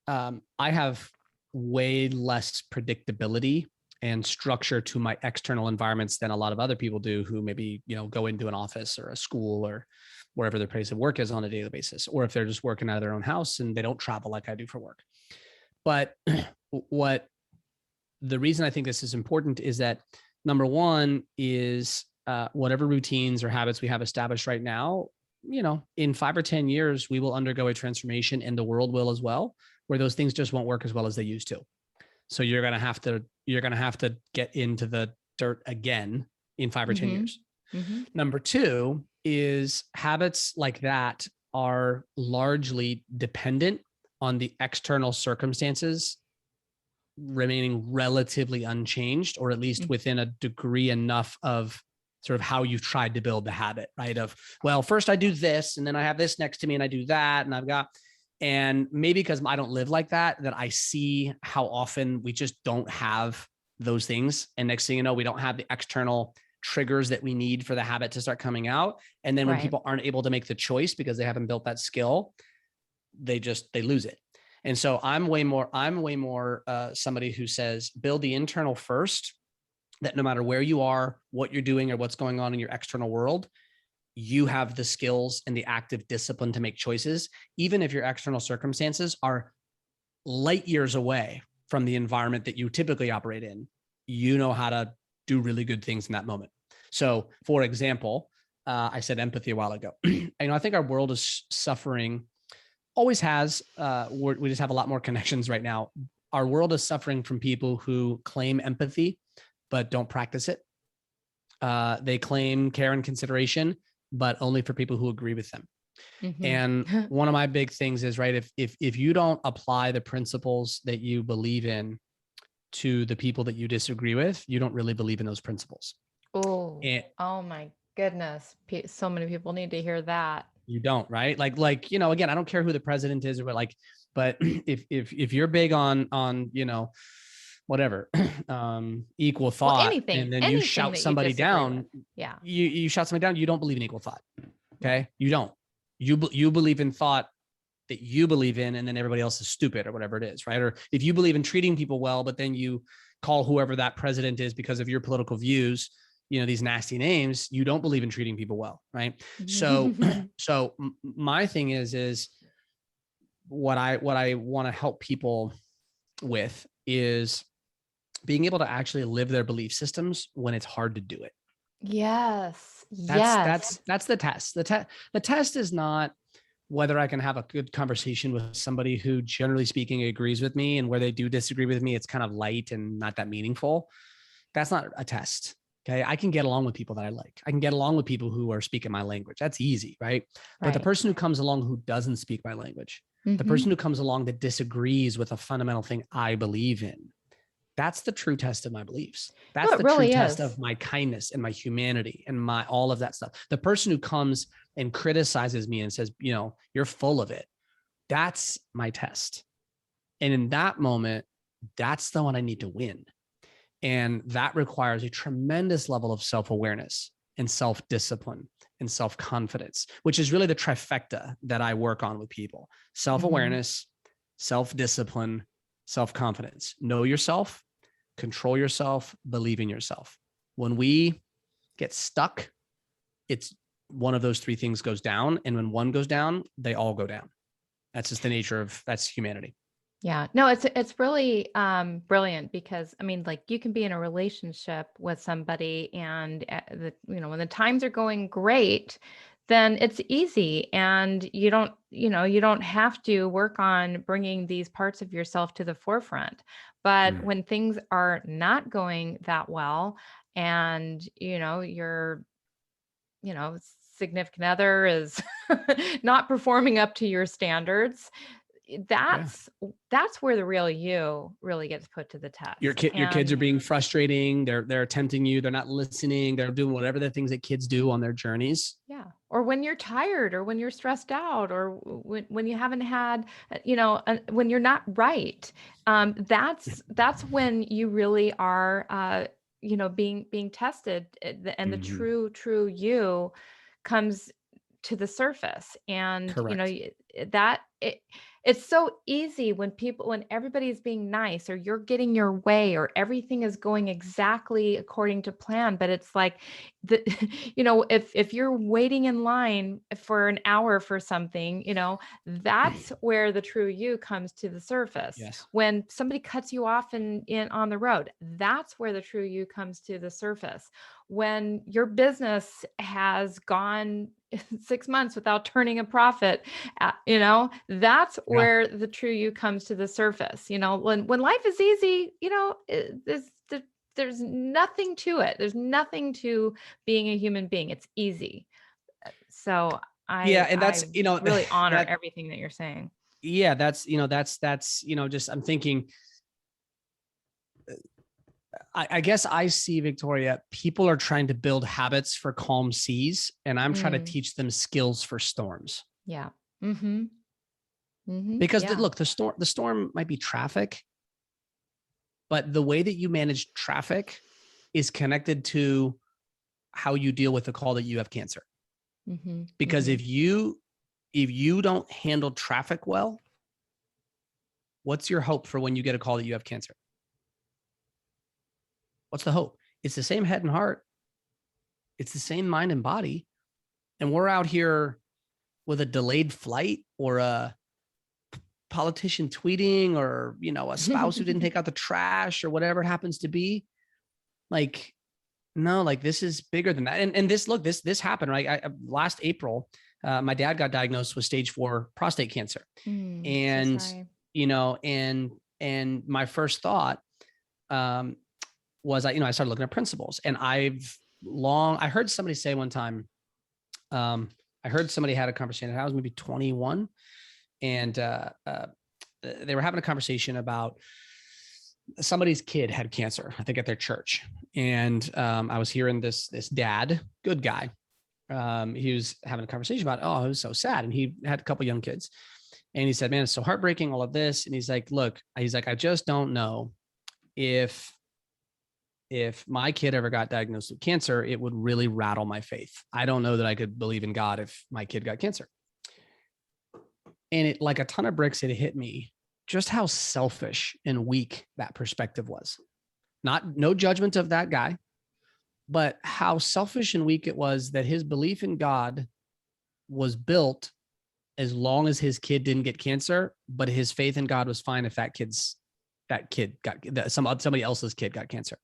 I have way less predictability and structure to my external environments than a lot of other people do, who maybe go into an office or a school or wherever their place of work is on a daily basis, or if they're just working out of their own house and they don't travel like I do for work. But what the reason I think this is important is that, number one is, whatever routines or habits we have established right now, in 5 or 10 years, we will undergo a transformation, and the world will as well, where those things just won't work as well as they used to. So you're gonna have to get into the dirt again in 5 or 10 years. Mhm. Mhm. Number two is, habits like that are largely dependent on the external circumstances remaining relatively unchanged, or at least Mm. within a degree enough of sort of how you've tried to build the habit, right? Of, well, first I do this, and then I have this next to me, and I do that, and and maybe because I don't live like that, that I see how often we just don't have those things. And next thing you know, we don't have the external triggers that we need for the habit to start coming out. And then when Right. people aren't able to make the choice because they haven't built that skill, they lose it. And so I'm way more somebody who says, build the internal first, that no matter where you are, what you're doing, or what's going on in your external world, you have the skills and the active discipline to make choices, even if your external circumstances are light years away from the environment that you typically operate in. You know how to do really good things in that moment. So, for example, I said empathy a while ago. I think our world is suffering, always has. We just have a lot more connections right now. Our world is suffering from people who claim empathy but don't practice it. They claim care and consideration, but only for people who agree with them. Mhm. And one of my big things is, right, if you don't apply the principles that you believe in to the people that you disagree with, you don't really believe in those principles. Oh, And oh my goodness. So many people need to hear that. You don't, right? Again, I don't care who the president is or what, but if you're big on, whatever, equal Well, thought, and then you anything shout that you somebody disagree with. down, Yeah. you shout somebody down, you don't believe in equal thought. Right. Okay. You don't, you believe in thought that you believe in, and then everybody else is stupid or whatever it is. Right. Or if you believe in treating people well, but then you call whoever that president is because of your political views, these nasty names, you don't believe in treating people well. Right. So, my thing is what I want to help people with is being able to actually live their belief systems when it's hard to do it. Yes. That's the test. The test is not whether I can have a good conversation with somebody who, generally speaking, agrees with me, and where they do disagree with me, it's kind of light and not that meaningful. That's not a test. Okay. I can get along with people that I like. I can get along with people who are speaking my language. That's easy. Right. But the person who comes along who doesn't speak my language, the person who comes along that disagrees with a fundamental thing I believe in, that's the true test of my beliefs. That's the true test of my kindness and my humanity and my, all of that stuff. The person who comes and criticizes me and says, you're full of it, that's my test. And in that moment, that's the one I need to win. And that requires a tremendous level of self-awareness and self-discipline and self-confidence, which is really the trifecta that I work on with people: self-awareness, self-discipline, self-confidence. Know yourself, control yourself, believe in yourself. When we get stuck, it's one of those three things goes down. And when one goes down, they all go down. That's just the nature of, that's humanity. Yeah, no, it's really brilliant, because I mean, like, you can be in a relationship with somebody, and when the times are going great, then it's easy, and you don't have to work on bringing these parts of yourself to the forefront. But when things are not going that well, and your significant other is not performing up to your standards, that's where the real you really gets put to the test. Your kids are being frustrating. They're attempting you. They're not listening. They're doing whatever the things that kids do on their journeys. Yeah. Or when you're tired, or when you're stressed out, or when you haven't had, when you're not right. That's when you really are, being tested, and the true you comes to the surface. And it's so easy when everybody's being nice, or you're getting your way, or everything is going exactly according to plan. But it's like, if you're waiting in line for an hour for something, that's where the true you comes to the surface. Yes. When somebody cuts you off in on the road, that's where the true you comes to the surface. When your business has gone 6 months without turning a profit, that's where the true you comes to the surface. When life is easy, there's nothing to it. There's nothing to being a human being. It's easy. So and that's, I really honor everything that you're saying. Yeah, that's just, I'm thinking, I guess I see, Victoria, people are trying to build habits for calm seas, and I'm trying to teach them skills for storms. Yeah. Because look, the storm might be traffic, but the way that you manage traffic is connected to how you deal with the call that you have cancer. Because if you don't handle traffic well, what's your hope for when you get a call that you have cancer? What's the hope? It's the same head and heart. It's the same mind and body. And we're out here with a delayed flight, or a politician tweeting, or, a spouse who didn't take out the trash, or whatever it happens to be. Like, no, like, this is bigger than that. And this happened, right? Last April, my dad got diagnosed with stage 4 prostate cancer. And, and my first thought, was I started looking at principles, and I heard somebody say one time, I heard somebody had a conversation. I was maybe 21, and they were having a conversation about somebody's kid had cancer, I think at their church. And I was hearing this dad, good guy, he was having a conversation about, oh, it was so sad. And he had a couple young kids. And he said, man, it's so heartbreaking, all of this. And he's like, look, he's like, I just don't know if my kid ever got diagnosed with cancer, it would really rattle my faith. I don't know that I could believe in God if my kid got cancer. And it, like a ton of bricks, it hit me just how selfish and weak that perspective was. No judgment of that guy, but how selfish and weak it was that his belief in God was built as long as his kid didn't get cancer, but his faith in God was fine if that kid got somebody else's kid got cancer.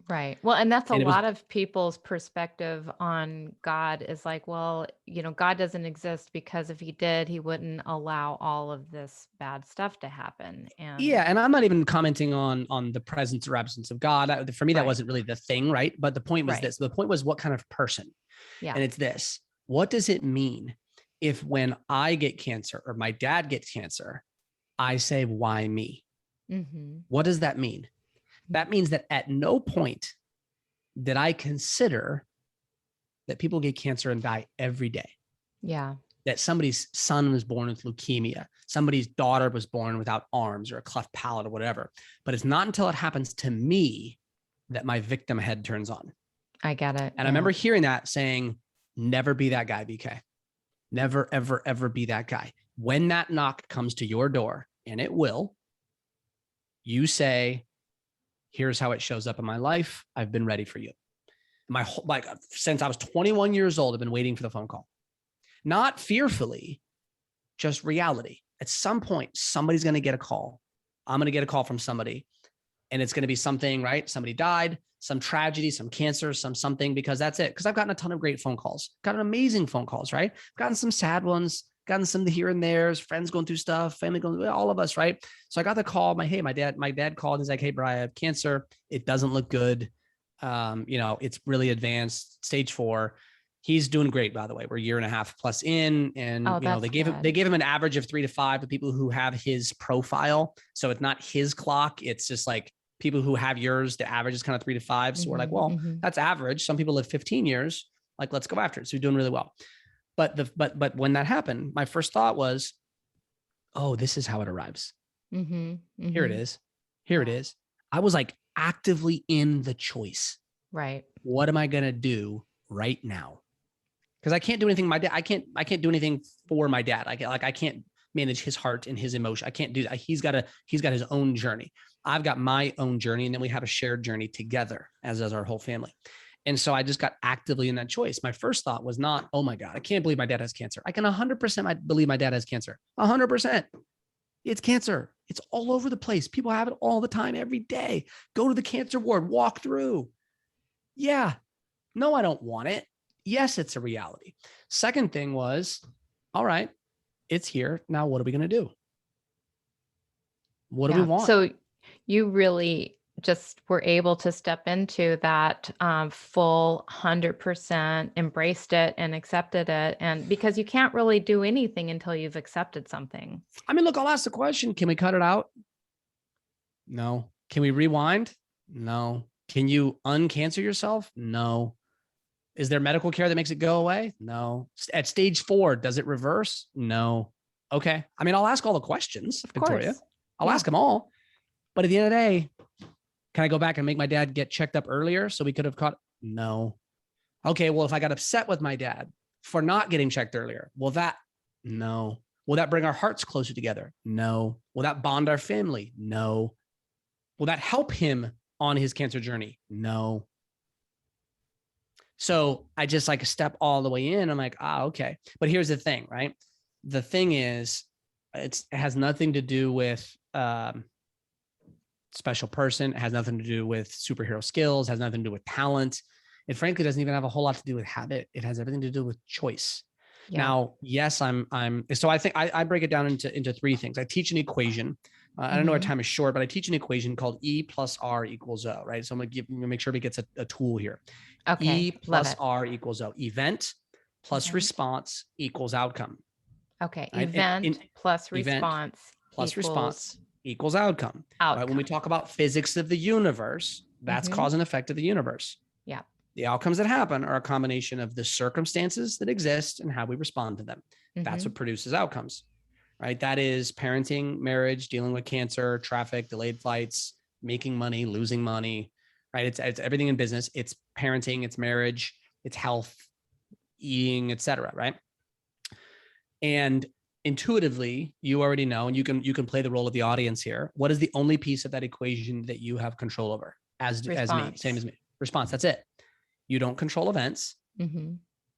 Right. Well, and that's a And it was, lot of people's perspective on God is like, well, God doesn't exist because if he did, he wouldn't allow all of this bad stuff to happen. yeah. And And I'm not even commenting on the presence or absence of God. For me, that right, wasn't really the thing, right? But the point was right. this. The point was what kind of person? Yeah. And it's this. What does it mean if when I get cancer or my dad gets cancer, I say, why me? Mm-hmm. What does that mean? That means that at no point did I consider that people get cancer and die every day. Yeah. That somebody's son was born with leukemia, somebody's daughter was born without arms or a cleft palate or whatever. But it's not until it happens to me that my victim head turns on. I get it. And I remember hearing that saying, never be that guy, BK. Never, ever, ever be that guy. When that knock comes to your door, and it will, you say, here's how it shows up in my life. I've been ready for you. Since I was 21 years old, I've been waiting for the phone call. Not fearfully, just reality. At some point, somebody's going to get a call. I'm going to get a call from somebody, and it's going to be something, right? Somebody died, some tragedy, some cancer, something, because that's it. Because I've gotten a ton of great phone calls, gotten amazing phone calls, right? Gotten some sad ones, gotten some here and there's, friends going through stuff, family going through, all of us, right? So I got the call. My dad called and he's like, hey, Brian, I have cancer. It doesn't look good. It's really advanced, stage 4. He's doing great, by the way. We're a year and a half plus in, and they gave him an average of 3 to 5 to people who have his profile. So it's not his clock. It's just like people who have yours. The average is kind of 3 to 5. So we're like, well, that's average. Some people live 15 years. Like, let's go after it. So we're doing really well. But when that happened, my first thought was, oh, this is how it arrives. Here it is. Here it is. I was like actively in the choice. Right. What am I going to do right now? Because I can't do anything. My dad, I can't do anything for my dad. I can't manage his heart and his emotion. I can't do that. He's got his own journey. I've got my own journey, and then we have a shared journey together, as does our whole family. And so I just got actively in that choice. My first thought was not, oh my God, I can't believe my dad has cancer. I can 100% believe my dad has cancer. 100%. It's cancer. It's all over the place. People have it all the time, every day. Go to the cancer ward, walk through. Yeah. No, I don't want it. Yes, it's a reality. Second thing was, all right, it's here. Now, what are we going to do? What do we want? So you really just were able to step into that full 100%, embraced it and accepted it. And because you can't really do anything until you've accepted something. I mean, look, I'll ask the question. Can we cut it out? No. Can we rewind? No. Can you uncancer yourself? No. Is there medical care that makes it go away? No. At stage 4, does it reverse? No. Okay. I mean, I'll ask all the questions, Victoria. I'll ask them all. But at the end of the day, can I go back and make my dad get checked up earlier so we could have caught? No. Okay. Well, if I got upset with my dad for not getting checked earlier, no. Will that bring our hearts closer together? No. Will that bond our family? No. Will that help him on his cancer journey? No. So I just like step all the way in. I'm like, okay. But here's the thing, right? The thing is, it has nothing to do with special person. It has nothing to do with superhero skills, has nothing to do with talent. It frankly doesn't even have a whole lot to do with habit. It has everything to do with choice. Yeah. Now, yes, so I think I break it down into 3 things. I teach an equation. I don't know our time is short, but I teach an equation called E plus R equals O, right? So I'm going to make sure we get a tool here. Okay. E plus R equals O. Event plus response equals outcome. Okay. Right? Event plus response equals outcome. Right? When we talk about physics of the universe, that's cause and effect of the universe. Yeah. The outcomes that happen are a combination of the circumstances that exist and how we respond to them. That's what produces outcomes, right? That is parenting, marriage, dealing with cancer, traffic, delayed flights, making money, losing money, right? It's everything in business. It's parenting, it's marriage, it's health, eating, etc. Right? And intuitively, you already know, and you can play the role of the audience here. What is the only piece of that equation that you have control over? As me, same as me. Response. That's it. You don't control events,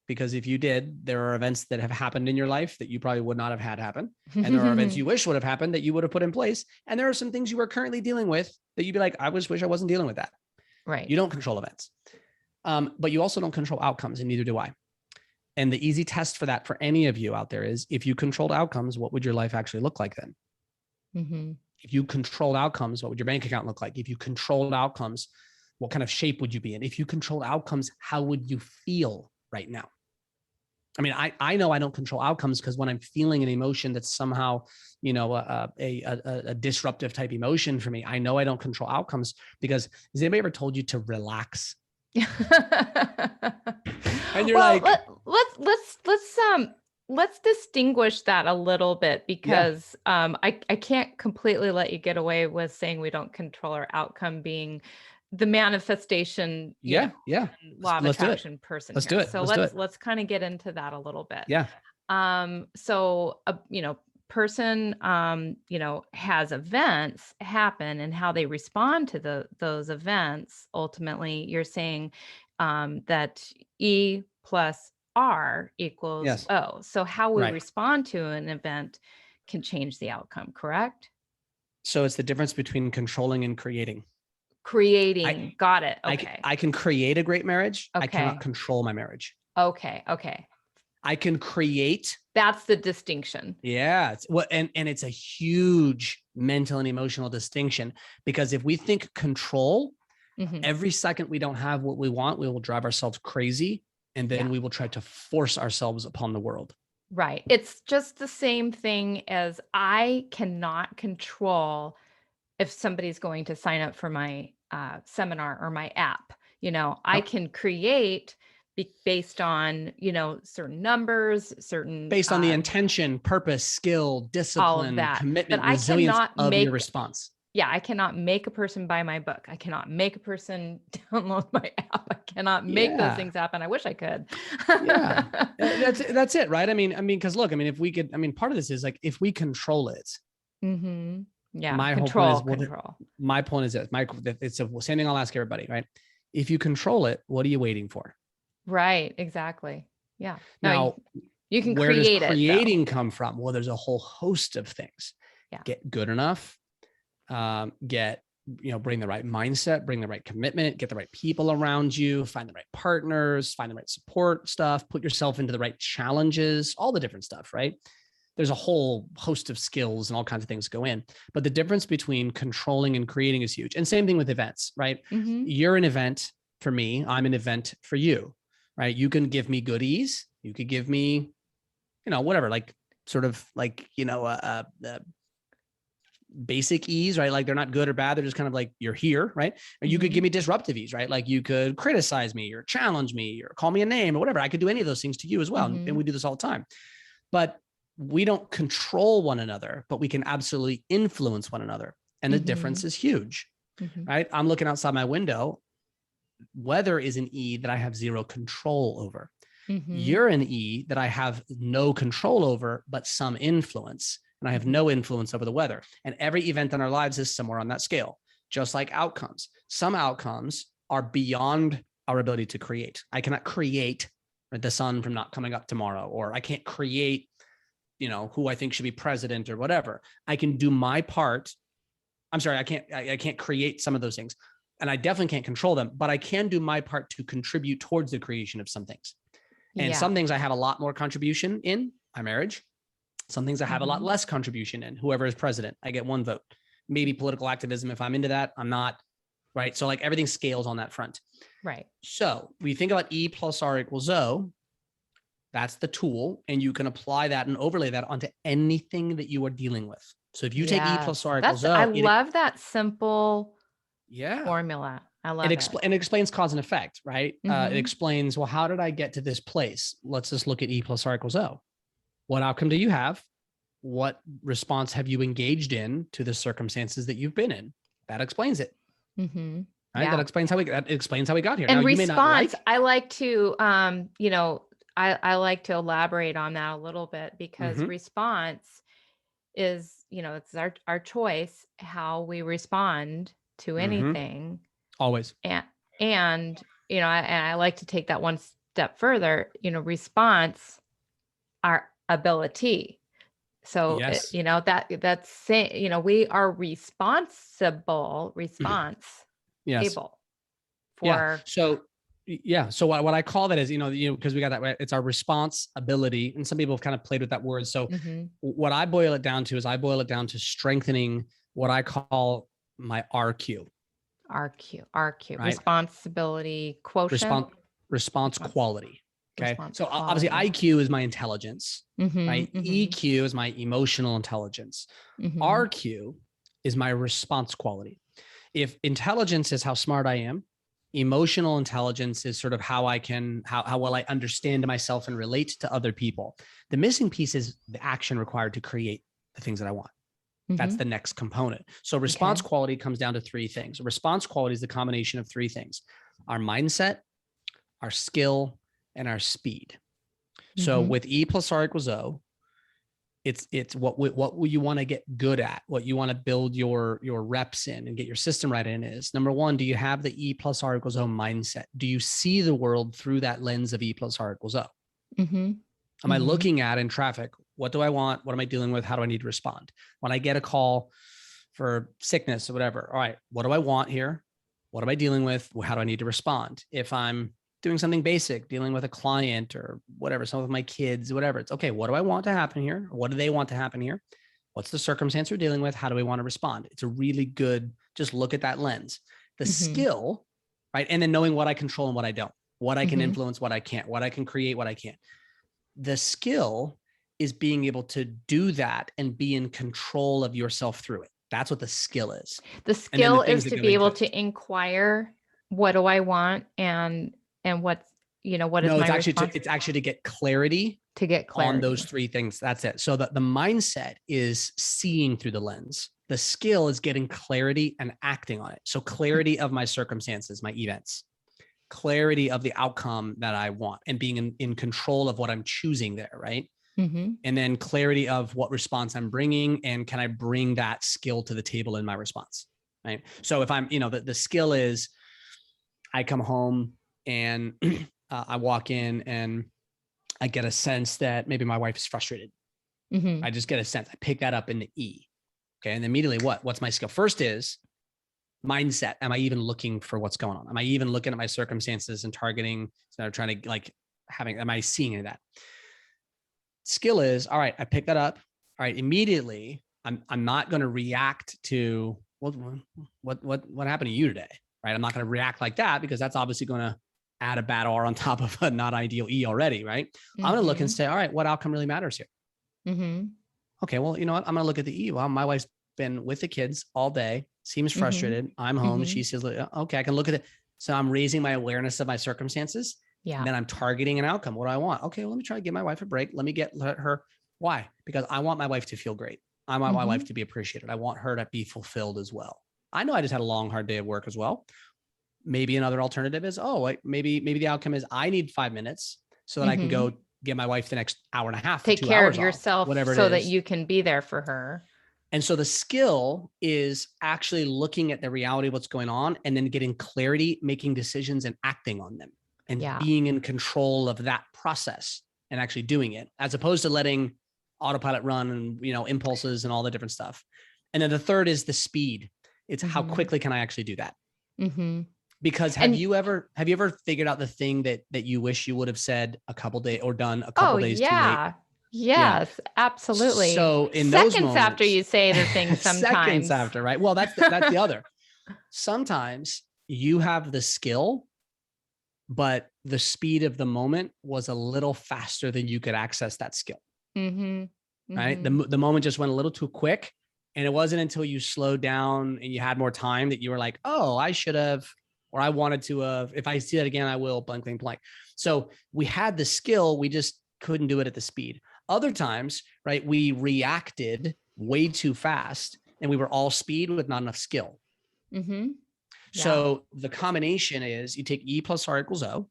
because if you did, there are events that have happened in your life that you probably would not have had happen. And there are events you wish would have happened that you would have put in place. And there are some things you are currently dealing with that you'd be like, I wish I wasn't dealing with that. Right. You don't control events. But you also don't control outcomes, and neither do I. And the easy test for that for any of you out there is, if you controlled outcomes, what would your life actually look like then? If you controlled outcomes, what would your bank account look like? If you controlled outcomes, what kind of shape would you be in? If you controlled outcomes, how would you feel right now? I mean, I know I don't control outcomes, because when I'm feeling an emotion that's somehow, a disruptive type emotion for me, I know I don't control outcomes, because has anybody ever told you to relax? And you're like, let's distinguish that a little bit, because I can't completely let you get away with saying we don't control our outcome being the manifestation, law of attraction person. Let's do it. So let's kind of get into that a little bit. Yeah. So person has events happen, and how they respond to those events. Ultimately, you're saying that E plus R equals O. So how we respond to an event can change the outcome, correct? So it's the difference between controlling and creating. Got it. Okay. I can create a great marriage. Okay. I cannot control my marriage. Okay. I can create. That's the distinction. Yeah. And it's a huge mental and emotional distinction, because if we think control, every second we don't have what we want, we will drive ourselves crazy. And then we will try to force ourselves upon the world. Right. It's just the same thing as I cannot control if somebody's going to sign up for my seminar or my app. I can create based on, certain numbers, based on the intention, purpose, skill, discipline, commitment, resilience of your response. Yeah, I cannot make a person buy my book. I cannot make a person download my app. I cannot make those things happen. I wish I could. That's it, right? I mean, because look, if we could, part of this is like, if we control it. Yeah. My control. My point is this. It's the same thing I'll ask everybody, right? If you control it, what are you waiting for? Right. Exactly. Yeah. Now, you can where create does creating come from? Well, there's a whole host of things. Yeah. Get good enough. Bring the right mindset, bring the right commitment, get the right people around you, find the right partners, find the right support stuff, put yourself into the right challenges, all the different stuff, right? There's a whole host of skills and all kinds of things go in. But the difference between controlling and creating is huge. And same thing with events, right? You're an event for me. I'm an event for you, right? You can give me goodies. You could give me, whatever, like sort of like, basic ease, right? Like they're not good or bad. They're just kind of like, you're here, right? Or you could give me disruptive ease, right? Like you could criticize me or challenge me or call me a name or whatever. I could do any of those things to you as well. And we do this all the time. But we don't control one another, but we can absolutely influence one another. And the difference is huge, right? I'm looking outside my window. Weather is an E that I have zero control over. You're an E that I have no control over, but some influence. And I have no influence over the weather. And every event in our lives is somewhere on that scale, just like outcomes. Some outcomes are beyond our ability to create. I cannot create the sun from not coming up tomorrow, or I can't create, who I think should be president or whatever. I can do my part. I'm sorry, I can't create some of those things. And I definitely can't control them, but I can do my part to contribute towards the creation of some things. And some things I have a lot more contribution in my marriage. Some things I have a lot less contribution in. Whoever is president, I get one vote. Maybe political activism. If I'm into that, I'm not, right? So like everything scales on that front. Right. So we think about E plus R equals O. That's the tool. And you can apply that and overlay that onto anything that you are dealing with. So if you take E plus R equals O. I love that simple formula. I love it. And it explains cause and effect, right? It Mm-hmm. explains, well, how did I get to this place? Let's just look at E plus R equals O. What outcome do you have? What response have you engaged in to the circumstances that you've been in? That explains it. Mm-hmm. Right. Yeah. That explains how we got here. And Now you may not response, like. I like to, I like to elaborate on that a little bit, because Mhm. response is, it's our choice how we respond to Mhm. anything. Always. And I like to take that one step further. Response, our ability. So Yes. that's saying, we are response Yes. able Yeah. for. So yeah. So what I call that is, because we got that right, it's our response ability. And some people have kind of played with that word. So Mm-hmm. what I boil it down to is I boil it down to strengthening what I call my RQ, RQ, right? responsibility quotient, Response response response, quality. Okay. response So obviously quality. IQ is my intelligence, Mm-hmm, right? mm-hmm, EQ is my emotional intelligence. mm-hmm. RQ is my response quality. If intelligence is how smart I am, emotional intelligence is sort of how well I understand myself and relate to other people. The missing piece is the action required to create the things that I want. That's Mm-hmm. the next component. So response quality comes down to three things. Response quality is the combination of three things: our mindset, our skill, and our speed. So Mm-hmm. with E plus R equals O, it's what you want to get good at, what you want to build your reps in and get your system right in is, number one, do you have the E plus R equals O mindset? Do you see the world through that lens of E plus R equals O? Mm-hmm. Am I Mm-hmm. looking at in traffic? What do I want? What am I dealing with? How do I need to respond? When I get a call for sickness or whatever, all right, what do I want here? What am I dealing with? How do I need to respond? If I'm doing something basic, dealing with a client or whatever, some of my kids, whatever, it's okay. What do I want to happen here? What do they want to happen here? What's the circumstance we're dealing with? How do we want to respond? It's a really good, just look at that lens. The Mm-hmm. skill, right? And then knowing what I control and what I don't, what I can Mm-hmm. influence, what I can't, what I can create, what I can't. The skill is being able to do that and be in control of yourself through it. That's what the skill is. The And then the skill things is that to go be into able it. to inquire, what do I want, and what is No, my response, it's actually to get clarity to get on those clarity. three things. That's it. So the mindset is seeing through the lens. The skill is getting clarity and acting on it. So clarity of my circumstances, my events, clarity of the outcome that I want, and being in control of what I'm choosing there, right? Mm-hmm. And then clarity of what response I'm bringing, and can I bring that skill to the table in my response, right? So if I'm, the skill is I come home and I walk in and I get a sense that maybe my wife is frustrated. Mm-hmm. I just get a sense. I pick that up in the E. Okay. And immediately what's my skill? First is mindset. Am I even looking for what's going on? Am I even looking at my circumstances and targeting, trying to am I seeing any of that? Skill is, all right, I pick that up. All right. Immediately I'm not going to react to what happened to you today. Right. I'm not going to react like that, because that's obviously going to add a bad R on top of a not ideal E already. Right. Mm-hmm. I'm going to look and say, all right, what outcome really matters here? Mm-hmm. Okay, well, you know what? I'm going to look at the E. Well, my wife's been with the kids all day, seems Mm-hmm. frustrated. I'm home. Mm-hmm. She says, okay, I can look at it. So I'm raising my awareness of my circumstances. Yeah. And then I'm targeting an outcome. What do I want? Okay, well, let me try to give my wife a break. Let me get her. Why? Because I want my wife to feel great. I want my wife to be appreciated. I want her to be fulfilled as well. I know I just had a long, hard day of work as well. Maybe another alternative is, maybe the outcome is I need 5 minutes so that I can go get my wife the next hour and a half, Take 2 care hours of off, yourself whatever it so that is. you can be there for her. And so the skill is actually looking at the reality of what's going on and then getting clarity, making decisions and acting on them, and being in control of that process and actually doing it, as opposed to letting autopilot run and, impulses and all the different stuff. And then the third is the speed. It's how quickly can I actually do that? Mm-hmm. Because have you ever figured out the thing that you wish you would have said a couple days or done a couple days too late? Yes, absolutely. So in seconds those moments, after you say the thing, sometimes seconds after, right? Well, that's the other. Sometimes you have the skill, but the speed of the moment was a little faster than you could access that skill. Mm-hmm. Right? Mm-hmm. The moment just went a little too quick. And it wasn't until you slowed down and you had more time that you were like, oh, I should have or I wanted to, if I see that again, I will blank, blank, blank. So we had the skill, we just couldn't do it at the speed. Other times, right, we reacted way too fast and we were all speed with not enough skill. Mm-hmm. Yeah. So the combination is you take E plus R equals O,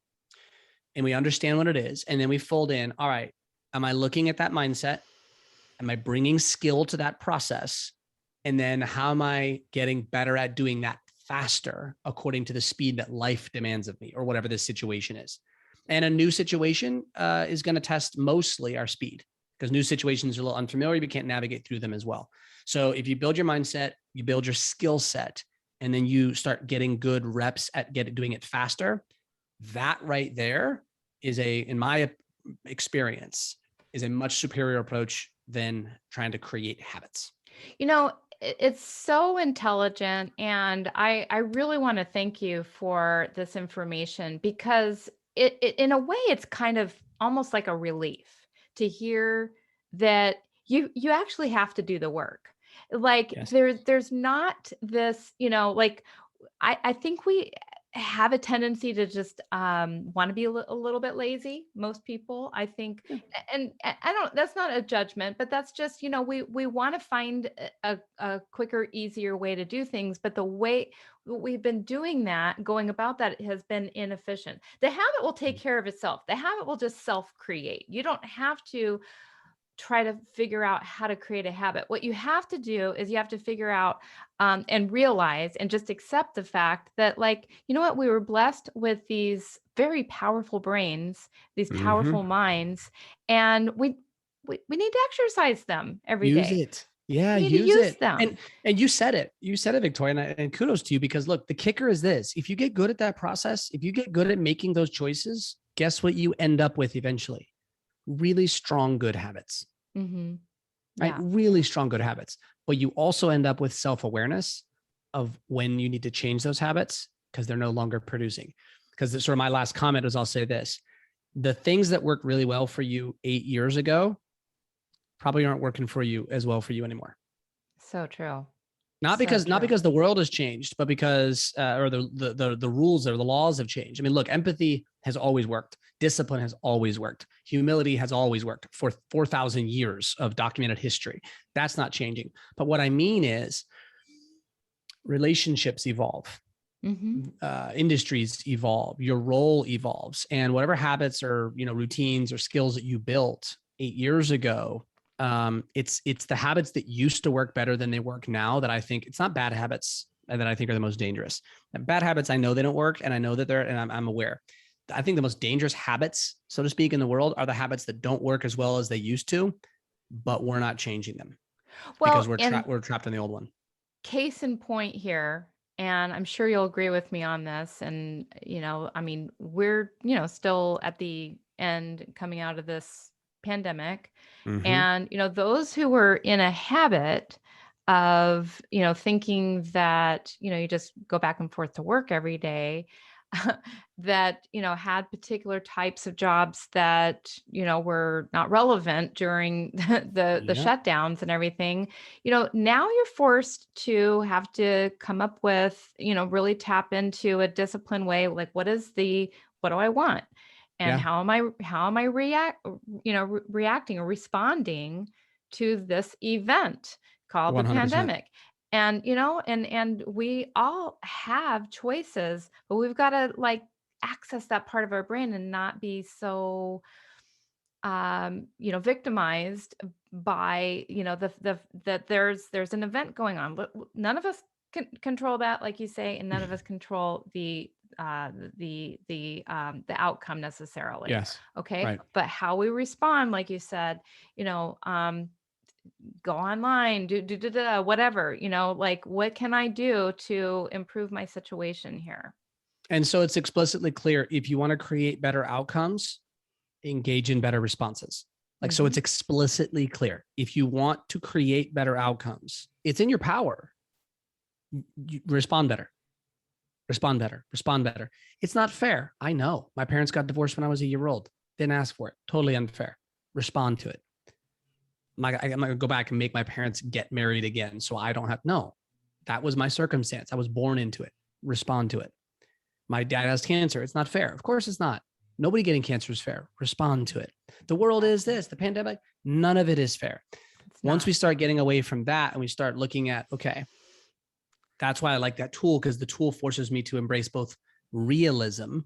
and we understand what it is. And then we fold in, all right, am I looking at that mindset? Am I bringing skill to that process? And then how am I getting better at doing that faster according to the speed that life demands of me, or whatever this situation is? And a new situation is going to test mostly our speed, because new situations are a little unfamiliar. We can't navigate through them as well. So if you build your mindset, you build your skill set, and then you start getting good reps at doing it faster, that right there is in my experience, is a much superior approach than trying to create habits. You know, it's so intelligent. And I really want to thank you for this information, because it in a way, it's kind of almost like a relief to hear that you actually have to do the work. Like Yes. there's not this, like I think we have a tendency to just want to be a little bit lazy. Most people, I think, and I don't. That's not a judgment, but that's just we want to find a quicker, easier way to do things. But the way we've been doing that, going about that, has been inefficient. The habit will take care of itself. The habit will just self-create. You don't have to try to figure out how to create a habit. What you have to do is you have to figure out and realize and just accept the fact that, like, you know what, we were blessed with these very powerful brains, these powerful minds, and we need to exercise them every Use day. it. Yeah, We need to use use it. them. And you said it, Victoria, and kudos to you, because look, the kicker is this: if you get good at that process, if you get good at making those choices, guess what you end up with eventually? Really strong, good habits. Mm-hmm. Right? Yeah. Really strong, good habits. But you also end up with self-awareness of when you need to change those habits, because they're no longer producing. Because sort of my last comment is, I'll say this: the things that worked really well for you 8 years ago probably aren't working for you as well for you anymore. So true. Not because the world has changed, but because or the rules or the laws have changed. I mean, look, empathy has always worked. Discipline has always worked. Humility has always worked for 4,000 years of documented history. That's not changing. But what I mean is, relationships evolve. Mm-hmm. Industries evolve. Your role evolves, and whatever habits or routines or skills that you built 8 years ago, it's the habits that used to work better than they work now that I think, it's not bad habits that I think are the most dangerous. And bad habits, I know they don't work, and I know that and I'm aware. I think the most dangerous habits, so to speak, in the world are the habits that don't work as well as they used to, but we're not changing them because Well, we're trapped in the old one. Case in point here, and I'm sure you'll agree with me on this. And, I mean, we're, still at the end, coming out of this pandemic. Mm-hmm. And, those who were in a habit of, thinking that, you just go back and forth to work every day, that, had particular types of jobs that, were not relevant during the shutdowns and everything, now you're forced to have to come up with, really tap into a disciplined way. Like, what do I want? And how am I reacting or responding to this event called the 100%. pandemic? And, and we all have choices, but we've got to, like, access that part of our brain and not be so, victimized by, that there's an event going on. But none of us can control that, like you say, and none of us control the outcome necessarily. Yes. Okay. Right. But how we respond, like you said, go online, do whatever, like, what can I do to improve my situation here? And so it's explicitly clear, if you want to create better outcomes, engage in better responses. Like, so it's explicitly clear. If you want to create better outcomes, it's in your power. You respond better. Respond better. Respond better. It's not fair. I know. My parents got divorced when I was a year old. Didn't ask for it. Totally unfair. Respond to it. I'm not going to go back and make my parents get married again so I don't have. No, that was my circumstance. I was born into it. Respond to it. My dad has cancer. It's not fair. Of course it's not. Nobody getting cancer is fair. Respond to it. The world is this, the pandemic, none of it is fair. Once we start getting away from that and we start looking at, okay, that's why I like that tool, because the tool forces me to embrace both realism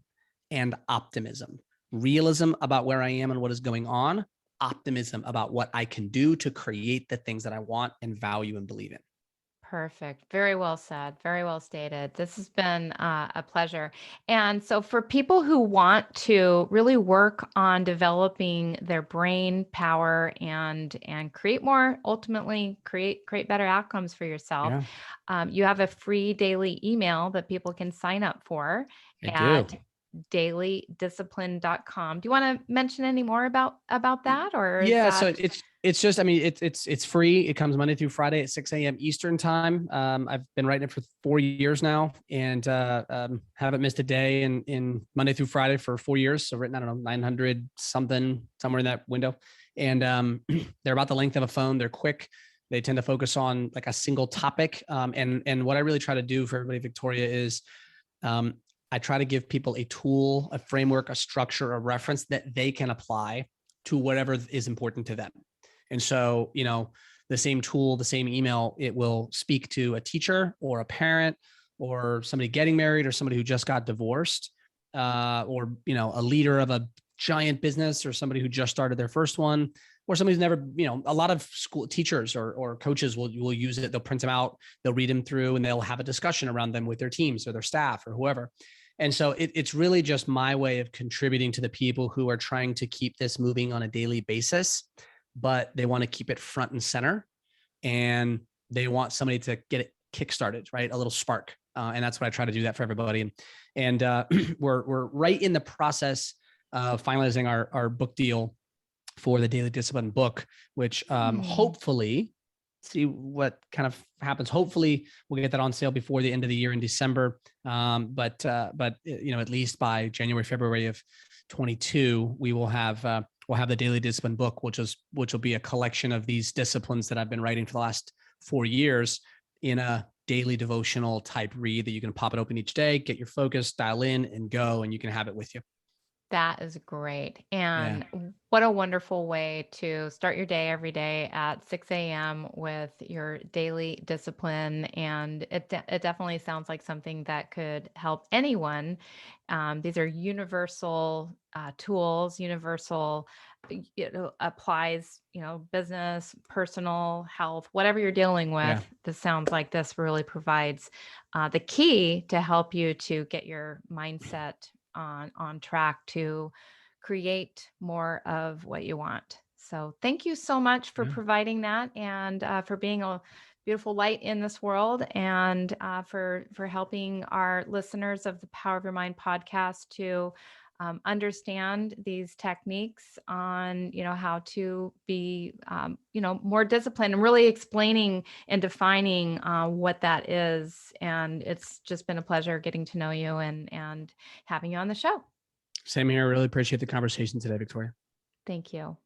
and optimism. Realism about where I am and what is going on, optimism about what I can do to create the things that I want and value and believe in. Perfect. Very well said. Very well stated. This has been a pleasure. And so, for people who want to really work on developing their brain power and create more, ultimately create better outcomes for yourself, Yeah, you have a free daily email that people can sign up for I do. at dailydiscipline.com. Do you want to mention any more about that, or is Yeah, so that it's just, I mean, it's free. It comes Monday through Friday at 6 a.m. Eastern time. I've been writing it for 4 years now, and haven't missed a day in Monday through Friday for 4 years. So written, I don't know, 900 something, somewhere in that window. And they're about the length of a phone. They're quick. They tend to focus on like a single topic. And what I really try to do for everybody, Victoria, is I try to give people a tool, a framework, a structure, a reference that they can apply to whatever is important to them. And so, the same tool, the same email, it will speak to a teacher or a parent or somebody getting married or somebody who just got divorced, or, a leader of a giant business or somebody who just started their first one, or somebody who's never, a lot of school teachers or coaches will use it. They'll print them out, they'll read them through, and they'll have a discussion around them with their teams or their staff or whoever. And so it's really just my way of contributing to the people who are trying to keep this moving on a daily basis, but they want to keep it front and center, and they want somebody to get it kickstarted, right? A little spark. And that's what I try to do that for everybody. And we're right in the process of finalizing our book deal for the Daily Discipline book, which hopefully, see what kind of happens. Hopefully we'll get that on sale before the end of the year in December. But at least by January, February of 22, we will have we'll have the Daily Discipline book, which will be a collection of these disciplines that I've been writing for the last 4 years in a daily devotional type read that you can pop it open each day, get your focus, dial in and go, and you can have it with you. That is great. Yeah. And what a wonderful way to start your day every day at 6 a.m. with your daily discipline. And it definitely sounds like something that could help anyone. These are universal tools, universal, applies, business, personal, health, whatever you're dealing with. Yeah. This sounds like this really provides the key to help you to get your mindset on track to create more of what you want. So thank you so much for Yeah. providing that, and for being a beautiful light in this world, and for helping our listeners of the Power of Your Mind podcast to understand these techniques on how to be more disciplined, and really explaining and defining what that is. And it's just been a pleasure getting to know you and having you on the show. Same here. I really appreciate the conversation today, Victoria. Thank you.